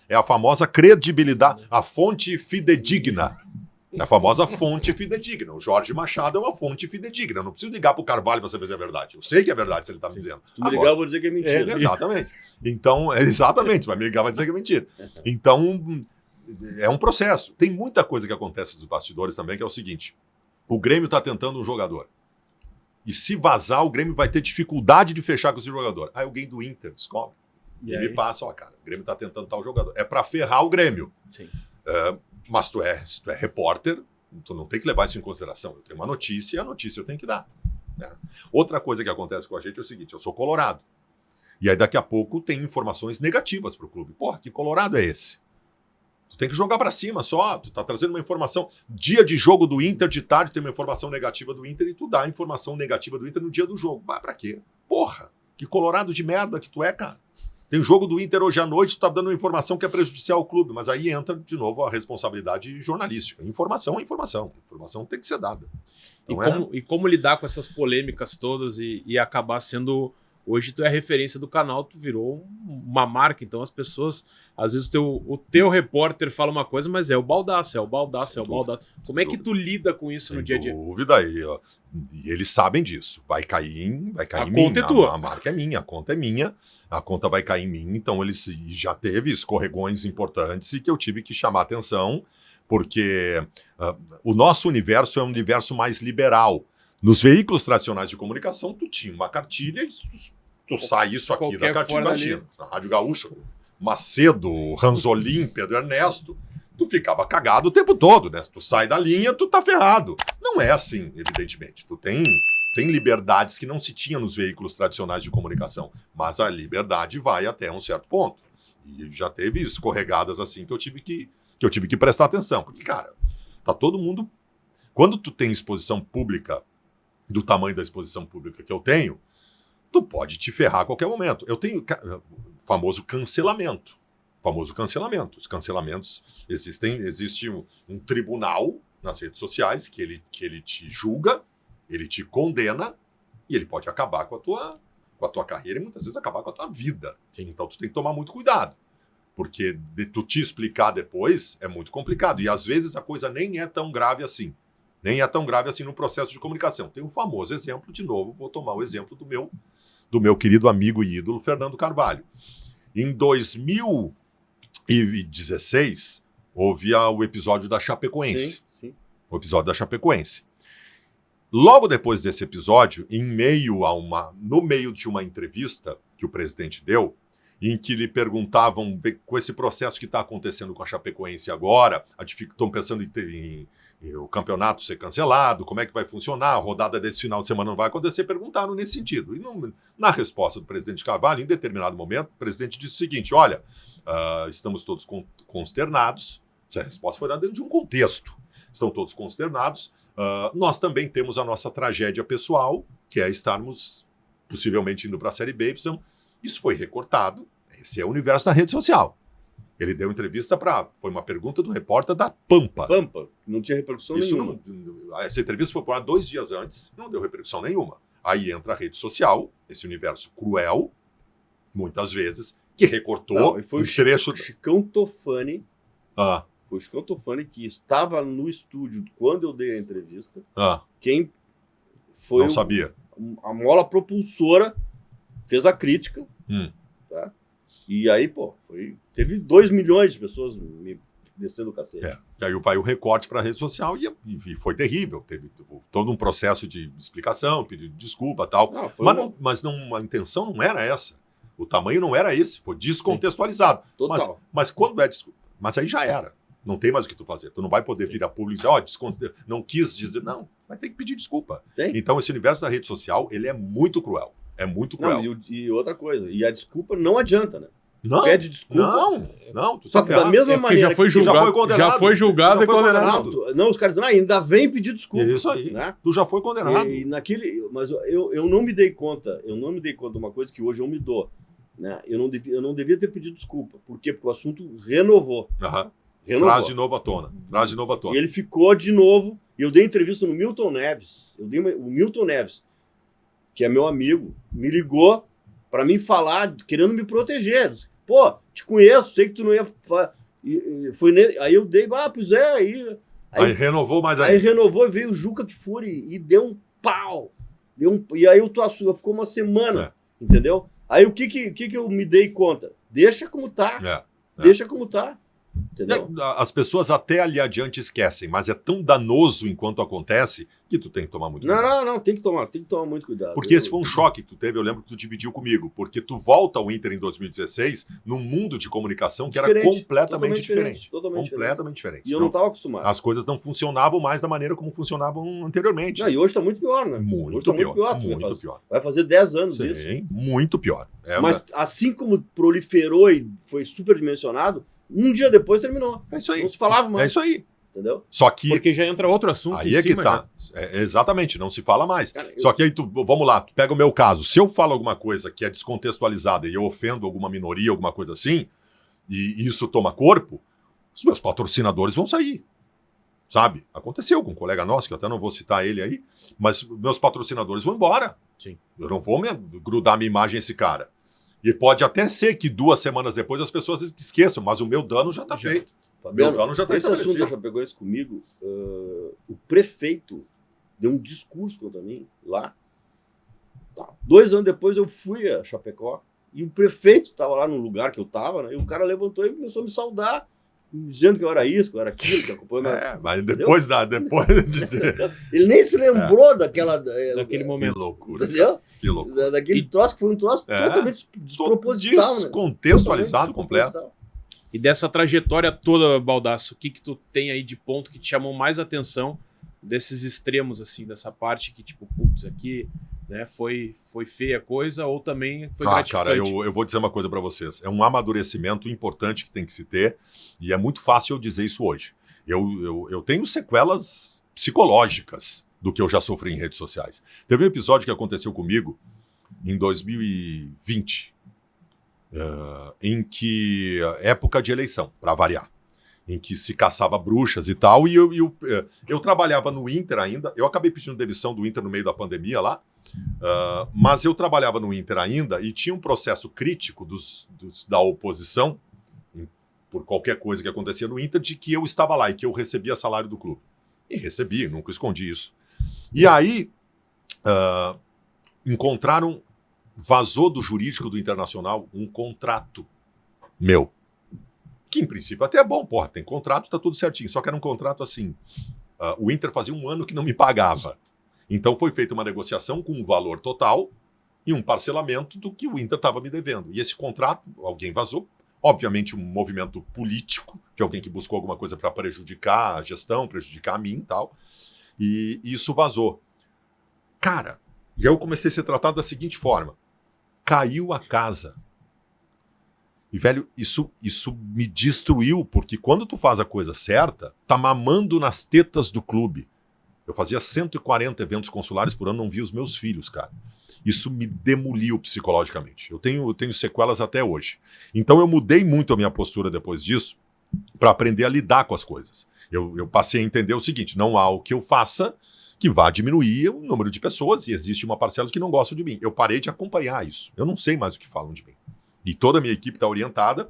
é a famosa credibilidade, a fonte fidedigna. É a famosa fonte fidedigna. O Jorge Machado é uma fonte fidedigna. Eu não preciso ligar pro Carvalho pra saber se é verdade. Eu sei que é verdade se ele tá me dizendo. Se tu me ligar, eu vou dizer que é mentira. Exatamente. Então, exatamente, vai me ligar, vai dizer que é mentira. Então, é um processo. Tem muita coisa que acontece nos bastidores também, que é o seguinte: o Grêmio tá tentando um jogador. E se vazar, o Grêmio vai ter dificuldade de fechar com esse jogador. Aí alguém do Inter descobre. E me passa: ó, cara, o Grêmio tá tentando tal jogador. É pra ferrar o Grêmio. Sim. Mas tu é repórter, tu não tem que levar isso em consideração. Eu tenho uma notícia e a notícia eu tenho que dar. Né? Outra coisa que acontece com a gente é o seguinte: eu sou colorado. E aí daqui a pouco tem informações negativas pro clube. Porra, que colorado é esse? Tu tem que jogar pra cima só, tu tá trazendo uma informação. Dia de jogo do Inter, de tarde tem uma informação negativa do Inter e tu dá a informação negativa do Inter no dia do jogo. Vai pra quê? Porra, que colorado de merda que tu é, cara. Tem o jogo do Inter hoje à noite, tu tá dando uma informação que é prejudicial ao clube, mas aí entra de novo a responsabilidade jornalística. Informação é informação. Informação tem que ser dada. Então, e como lidar com essas polêmicas todas e acabar sendo... Hoje tu é a referência do canal, tu virou uma marca, então as pessoas... Às vezes o teu repórter fala uma coisa, mas é o Baldasso. Como é que tu lida com isso no dia a dia? Sem dúvida aí, ó. E eles sabem disso. Vai cair em mim. A conta é tua. A marca é minha, a conta é minha. A conta vai cair em mim. Então eles já teve escorregões importantes e que eu tive que chamar atenção, porque o nosso universo é um universo mais liberal. Nos veículos tradicionais de comunicação, tu tinha uma cartilha e tu sai isso aqui da cartilha. Imagina, na Rádio Gaúcha, Macedo, Ranzolin, Pedro Ernesto, tu ficava cagado o tempo todo, né? Tu sai da linha, tu tá ferrado. Não é assim, evidentemente. Tu tem liberdades que não se tinha nos veículos tradicionais de comunicação, mas a liberdade vai até um certo ponto. E já teve escorregadas assim que eu tive que prestar atenção. Porque, cara, tá todo mundo... Quando tu tem exposição pública, do tamanho da exposição pública que eu tenho, tu pode te ferrar a qualquer momento. Eu tenho famoso cancelamento. Os cancelamentos existe um tribunal nas redes sociais que ele te julga, ele te condena e ele pode acabar com a tua carreira e muitas vezes acabar com a tua vida. Sim. Então tu tem que tomar muito cuidado, porque de tu te explicar depois é muito complicado e às vezes a coisa nem é tão grave assim. Nem é tão grave assim no processo de comunicação. Tem um famoso exemplo, de novo, vou tomar o exemplo do meu querido amigo e ídolo Fernando Carvalho. Em 2016, houve o episódio da Chapecoense. Sim. O episódio da Chapecoense. Logo depois desse episódio, no meio de uma entrevista que o presidente deu, em que lhe perguntavam, com esse processo que está acontecendo com a Chapecoense agora, estão pensando em o campeonato ser cancelado, como é que vai funcionar, a rodada desse final de semana não vai acontecer, perguntaram nesse sentido. E na resposta do presidente Carvalho, em determinado momento, o presidente disse o seguinte, olha, estamos todos consternados, essa resposta foi dada dentro de um contexto, estão todos consternados, nós também temos a nossa tragédia pessoal, que é estarmos possivelmente indo para a Série B, isso foi recortado, esse é o universo da rede social. Ele deu entrevista foi uma pergunta do repórter da Pampa. Não tinha repercussão nenhuma. Essa entrevista foi por 2 dias antes, não deu repercussão nenhuma. Aí entra a rede social, esse universo cruel, muitas vezes, que recortou foi um trecho... O Chicão Tofani, foi o Chicão Tofani que estava no estúdio quando eu dei a entrevista. Quem foi não sabia. A mola propulsora, fez a crítica, tá? E aí, teve 2 milhões de pessoas me descendo o cacete. Que aí vai o recorte para a rede social e foi terrível. Teve todo um processo de explicação, pedido de desculpa e tal. Mas a intenção não era essa. O tamanho não era esse, foi descontextualizado. Total. Mas quando é desculpa? Mas aí já era. Não tem mais o que tu fazer. Tu não vai poder vir a público e dizer, não quis dizer. Não, vai ter que pedir desculpa. Então esse universo da rede social, ele é muito cruel. É muito cruel. E outra coisa, e a desculpa não adianta, né? Não, pede desculpa. Não. Só que da mesma maneira já foi julgado e condenado. Não, os caras dizem, ainda vem pedir desculpa. Isso aí. Né? Tu já foi condenado. Mas eu não me dei conta. Eu não me dei conta de uma coisa que hoje eu me dou. Né? Eu não devia ter pedido desculpa. Por quê? Porque o assunto renovou. Traz de novo à tona. E ele ficou de novo. E eu dei entrevista no Milton Neves. O Milton Neves, que é meu amigo, me ligou para mim falar, querendo me proteger. Pô, te conheço, sei que tu não ia... Aí eu dei, pois é, aí renovou mais aí. Aí renovou e veio o Juca Kfouri e deu um pau. E aí ficou uma semana, entendeu? Aí o que eu me dei conta? Deixa como tá. Deixa como tá. Entendeu? As pessoas até ali adiante esquecem, mas é tão danoso enquanto acontece que tu tem que tomar muito cuidado. Não, tem que tomar muito cuidado. Porque esse foi um choque que tu teve, eu lembro que tu dividiu comigo, porque tu volta ao Inter em 2016 num mundo de comunicação que era completamente diferente. Completamente diferente. E eu não estava acostumado. As coisas não funcionavam mais da maneira como funcionavam anteriormente. E hoje está muito pior, né? Muito pior. Vai fazer 10 anos isso. Sim, muito pior. Mas assim como proliferou e foi superdimensionado, um dia depois terminou. É isso aí. Não se falava mais. É isso aí. Entendeu? Só que... Porque já entra outro assunto aí em cima, que tá. Exatamente, não se fala mais. Cara, Só que aí vamos lá, tu pega o meu caso. Se eu falo alguma coisa que é descontextualizada e eu ofendo alguma minoria, alguma coisa assim, e isso toma corpo, os meus patrocinadores vão sair. Sabe? Aconteceu com um colega nosso, que eu até não vou citar ele aí, mas meus patrocinadores vão embora. Sim. Eu não vou grudar minha imagem a esse cara. E pode até ser que 2 semanas depois as pessoas esqueçam, mas o meu dano já está feito. Fabiano, meu dano já está estabelecido. Esse assunto já pegou isso comigo. O prefeito deu um discurso contra mim lá. 2 anos depois eu fui a Chapecó e o prefeito estava lá no lugar que eu estava, né? E o cara levantou e começou a me saudar, dizendo que eu era isso, que eu era aquilo, que acompanhou. Mas depois ele nem se lembrou daquele momento. Que loucura. Entendeu? Que loucura. Daquele troço que foi um troço totalmente desproposital. Descontextualizado, né? Completo. E dessa trajetória toda, Baldasso, o que tu tem aí de ponto que te chamou mais atenção desses extremos, assim, dessa parte que, tipo, putz, aqui, né, foi feia a coisa ou também foi gratificante? Cara, eu vou dizer uma coisa para vocês. É um amadurecimento importante que tem que se ter e é muito fácil eu dizer isso hoje. Eu tenho sequelas psicológicas do que eu já sofri em redes sociais. Teve um episódio que aconteceu comigo em 2020, em que, época de eleição, para variar, em que se caçava bruxas e tal, e eu trabalhava no Inter ainda, eu acabei pedindo demissão do Inter no meio da pandemia lá, mas eu trabalhava no Inter ainda e tinha um processo crítico da oposição, por qualquer coisa que acontecia no Inter, de que eu estava lá e que eu recebia salário do clube. E recebi, nunca escondi isso. E aí, vazou do jurídico do Internacional um contrato meu. Que em princípio até é bom, porra, tem contrato, tá tudo certinho. Só que era um contrato assim, o Inter fazia 1 ano que não me pagava. Então foi feita uma negociação com um valor total e um parcelamento do que o Inter estava me devendo. E esse contrato, alguém vazou, obviamente um movimento político, de alguém que buscou alguma coisa para prejudicar a gestão, prejudicar a mim e tal, e isso vazou. Cara, e aí eu comecei a ser tratado da seguinte forma, caiu a casa. E, velho, isso me destruiu, porque quando tu faz a coisa certa, tá mamando nas tetas do clube. Eu fazia 140 eventos consulares por ano, não via os meus filhos, cara. Isso me demoliu psicologicamente. Eu tenho sequelas até hoje. Então eu mudei muito a minha postura depois disso para aprender a lidar com as coisas. Eu passei a entender o seguinte, não há o que eu faça que vá diminuir o número de pessoas e existe uma parcela que não gosta de mim. Eu parei de acompanhar isso. Eu não sei mais o que falam de mim. E toda a minha equipe está orientada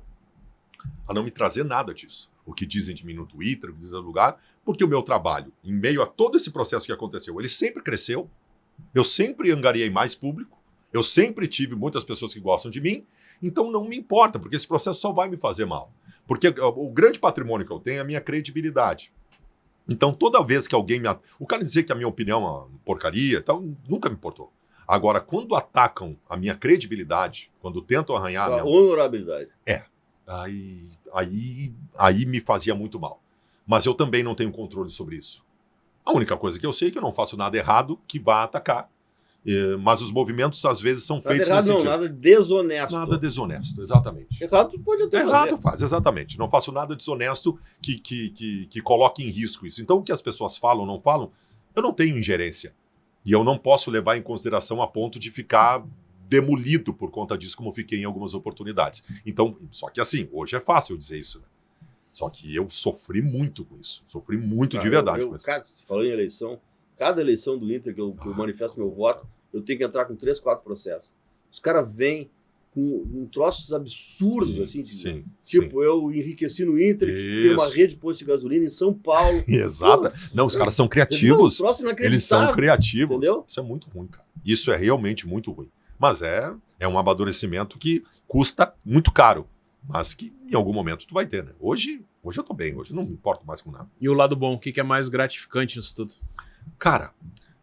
a não me trazer nada disso. O que dizem de mim no Twitter, o que dizem no lugar, porque o meu trabalho, em meio a todo esse processo que aconteceu, ele sempre cresceu, eu sempre angariei mais público, eu sempre tive muitas pessoas que gostam de mim, então não me importa, porque esse processo só vai me fazer mal. Porque o grande patrimônio que eu tenho é a minha credibilidade. Então toda vez que alguém o cara dizer que a minha opinião é uma porcaria, então, nunca me importou. Agora, quando atacam a minha credibilidade, quando tentam arranhar a minha honorabilidade. Aí me fazia muito mal. Mas eu também não tenho controle sobre isso. A única coisa que eu sei é que eu não faço nada errado que vá atacar. Mas os movimentos, às vezes, são feitos nesse sentido. Nada desonesto. Nada desonesto, exatamente. Errado tu pode até fazer. Errado faz, exatamente. Não faço nada desonesto que coloque em risco isso. Então, o que as pessoas falam ou não falam, eu não tenho ingerência. E eu não posso levar em consideração a ponto de ficar demolido por conta disso, como fiquei em algumas oportunidades. Então, só que assim, hoje é fácil dizer isso, né? Só que eu sofri muito com isso. Sofri muito de verdade com isso. Cara, você falou em eleição, cada eleição do Inter que eu manifesto meu voto, eu tenho que entrar com 3, 4 processos. Os caras vêm com troços absurdos, assim. Sim. Eu enriqueci no Inter, que tem uma rede de posto de gasolina em São Paulo. Exato. Não, os caras são criativos. Eles são criativos. Entendeu? Isso é muito ruim, cara. Isso é realmente muito ruim. Mas é um amadurecimento que custa muito caro. Mas que em algum momento tu vai ter, né? Hoje eu tô bem, hoje eu não me importo mais com nada. E o lado bom, o que é mais gratificante nisso tudo? Cara,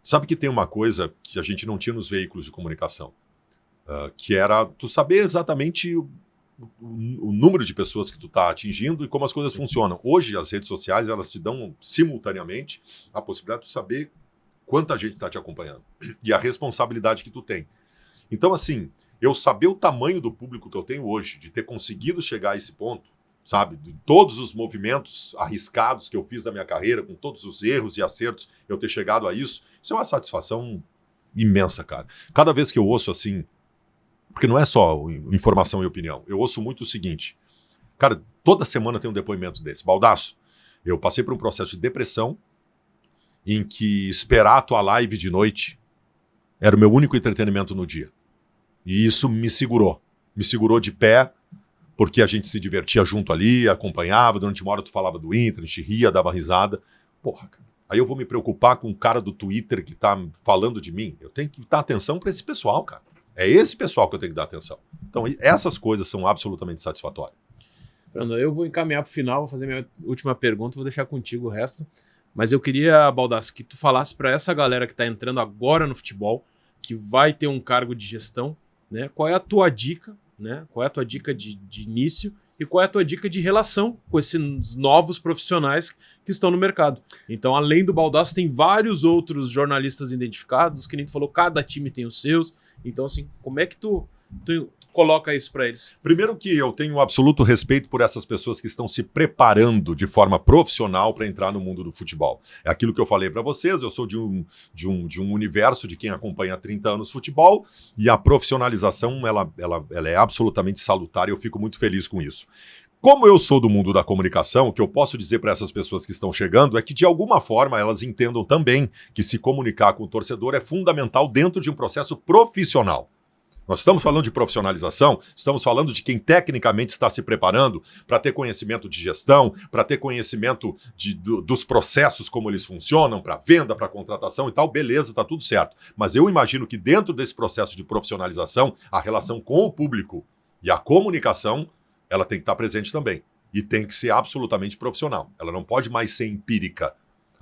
sabe que tem uma coisa que a gente não tinha nos veículos de comunicação, que era tu saber exatamente o número de pessoas que tu tá atingindo e como as coisas funcionam. Hoje as redes sociais, elas te dão simultaneamente a possibilidade de tu saber quanta gente tá te acompanhando e a responsabilidade que tu tem. Então, assim, eu saber o tamanho do público que eu tenho hoje, de ter conseguido chegar a esse ponto, sabe? De todos os movimentos arriscados que eu fiz na minha carreira, com todos os erros e acertos, eu ter chegado a isso, isso é uma satisfação imensa, cara. Cada vez que eu ouço assim, porque não é só informação e opinião, eu ouço muito o seguinte, cara, toda semana tem um depoimento desse. Baldasso, eu passei por um processo de depressão em que esperar a tua live de noite era o meu único entretenimento no dia. E isso me segurou de pé, porque a gente se divertia junto ali, acompanhava, durante uma hora tu falava do Inter, a gente ria, dava risada. Porra, cara. Aí eu vou me preocupar com o cara do Twitter que tá falando de mim. Eu tenho que dar atenção para esse pessoal, cara. É esse pessoal que eu tenho que dar atenção. Então, essas coisas são absolutamente satisfatórias. Fernando, eu vou encaminhar pro final, vou fazer minha última pergunta, vou deixar contigo o resto. Mas eu queria, Baldasso, que tu falasse para essa galera que tá entrando agora no futebol, que vai ter um cargo de gestão, né? Qual é a tua dica, né? Qual é a tua dica de início e qual é a tua dica de relação com esses novos profissionais que estão no mercado. Então, além do Baldasso, tem vários outros jornalistas identificados, que nem tu falou, cada time tem os seus. Então, assim, como é que tu coloca isso para eles? Primeiro que eu tenho um absoluto respeito por essas pessoas que estão se preparando de forma profissional para entrar no mundo do futebol. É aquilo que eu falei para vocês, eu sou de um universo de quem acompanha há 30 anos futebol e a profissionalização ela é absolutamente salutar e eu fico muito feliz com isso. Como eu sou do mundo da comunicação, o que eu posso dizer para essas pessoas que estão chegando é que, de alguma forma, elas entendam também que se comunicar com o torcedor é fundamental dentro de um processo profissional. Nós estamos falando de profissionalização, estamos falando de quem tecnicamente está se preparando para ter conhecimento de gestão, para ter conhecimento dos processos, como eles funcionam, para venda, para contratação e tal, beleza, está tudo certo. Mas eu imagino que dentro desse processo de profissionalização, a relação com o público e a comunicação, ela tem que estar presente também. E tem que ser absolutamente profissional. Ela não pode mais ser empírica.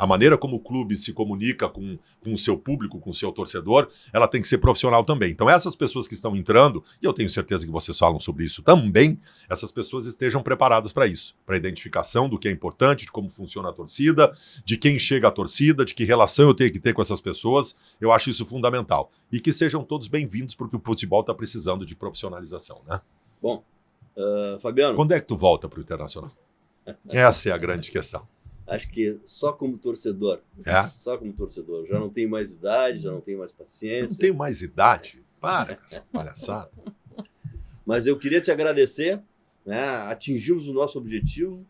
A maneira como o clube se comunica com o seu público, com o seu torcedor, ela tem que ser profissional também. Então essas pessoas que estão entrando, e eu tenho certeza que vocês falam sobre isso também, essas pessoas estejam preparadas para isso, para a identificação do que é importante, de como funciona a torcida, de quem chega à torcida, de que relação eu tenho que ter com essas pessoas. Eu acho isso fundamental. E que sejam todos bem-vindos, porque o futebol está precisando de profissionalização, né? Bom, Fabiano... Quando é que tu volta para o Internacional? Essa é a grande questão. Acho que só como torcedor. É? Só como torcedor. Já não tenho mais idade, já não tenho mais paciência. Não tenho mais idade. Para com essa palhaçada. Mas eu queria te agradecer, né? Atingimos o nosso objetivo,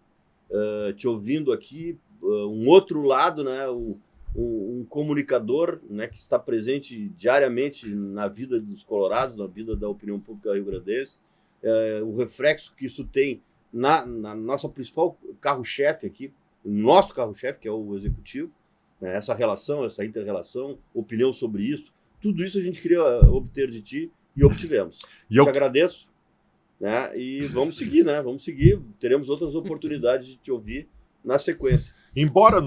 te ouvindo aqui, um outro lado, né? Um comunicador, né? Que está presente diariamente na vida dos colorados, na vida da opinião pública rio-grandense. O reflexo que isso tem na nossa principal carro-chefe aqui, o nosso carro-chefe, que é o executivo, né? Essa relação, essa inter-relação, opinião sobre isso, tudo isso a gente queria obter de ti e obtivemos. Te agradeço, né? E vamos seguir, né? Vamos seguir, teremos outras oportunidades de te ouvir na sequência. Embora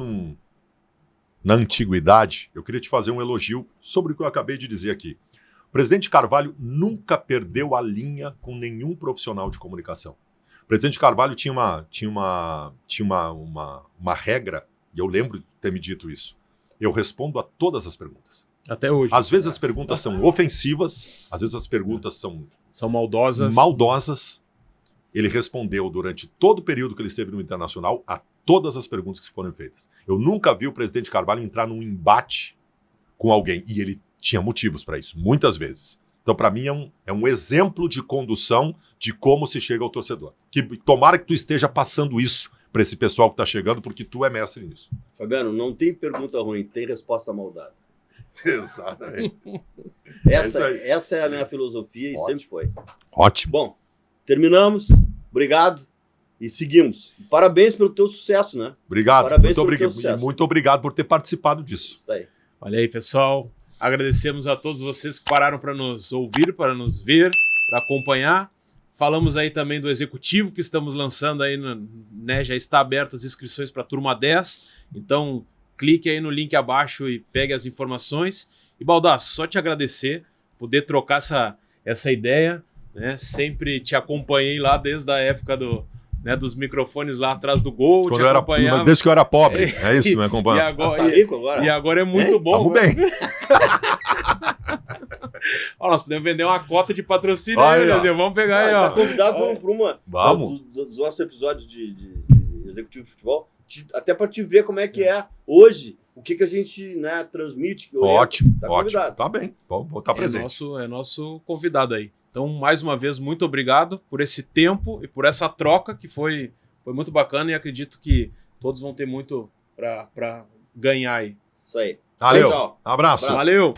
na antiguidade, eu queria te fazer um elogio sobre o que eu acabei de dizer aqui. O presidente Carvalho nunca perdeu a linha com nenhum profissional de comunicação. O presidente Carvalho tinha uma regra, e eu lembro de ter me dito isso. Eu respondo a todas as perguntas. Até hoje. Às vezes as perguntas são ofensivas, às vezes as perguntas são maldosas. Maldosas. Ele respondeu durante todo o período que ele esteve no Internacional a todas as perguntas que foram feitas. Eu nunca vi o presidente Carvalho entrar num embate com alguém, e ele tinha motivos para isso, muitas vezes. Então, para mim, é um exemplo de condução de como se chega ao torcedor. Tomara que tu esteja passando isso para esse pessoal que está chegando, porque tu é mestre nisso. Fabiano, não tem pergunta ruim, tem resposta mal dada. Exatamente. Essa é a minha filosofia e sempre foi. Ótimo. Bom, terminamos. Obrigado. E seguimos. Parabéns pelo teu sucesso, né? Obrigado. Parabéns pelo teu sucesso. Muito obrigado por ter participado disso. Isso aí. Olha aí, pessoal. Agradecemos a todos vocês que pararam para nos ouvir, para nos ver, para acompanhar. Falamos aí também do executivo que estamos lançando aí, né? Já está aberto as inscrições para a turma 10. Então, clique aí no link abaixo e pegue as informações. E, Baldassi, só te agradecer, poder trocar essa ideia, né? Sempre te acompanhei lá desde a época dos microfones lá atrás do gol. Desde que eu era pobre. É isso, me acompanha. E agora é muito bom. Tamo bem. Ó, nós podemos vender uma cota de patrocínio aí, Brasil. Vamos pegar aí, ó. Tá convidado para uma Vamos. dos nossos episódios de Executivo de Futebol, até para te ver como é que é hoje, o que a gente, né, transmite. Ótimo, tá ótimo. Tá bem, vou estar presente. É nosso convidado aí. Então, mais uma vez, muito obrigado por esse tempo e por essa troca que foi muito bacana, e acredito que todos vão ter muito para ganhar aí. Isso aí. Valeu. Tchau. Abraço. Valeu.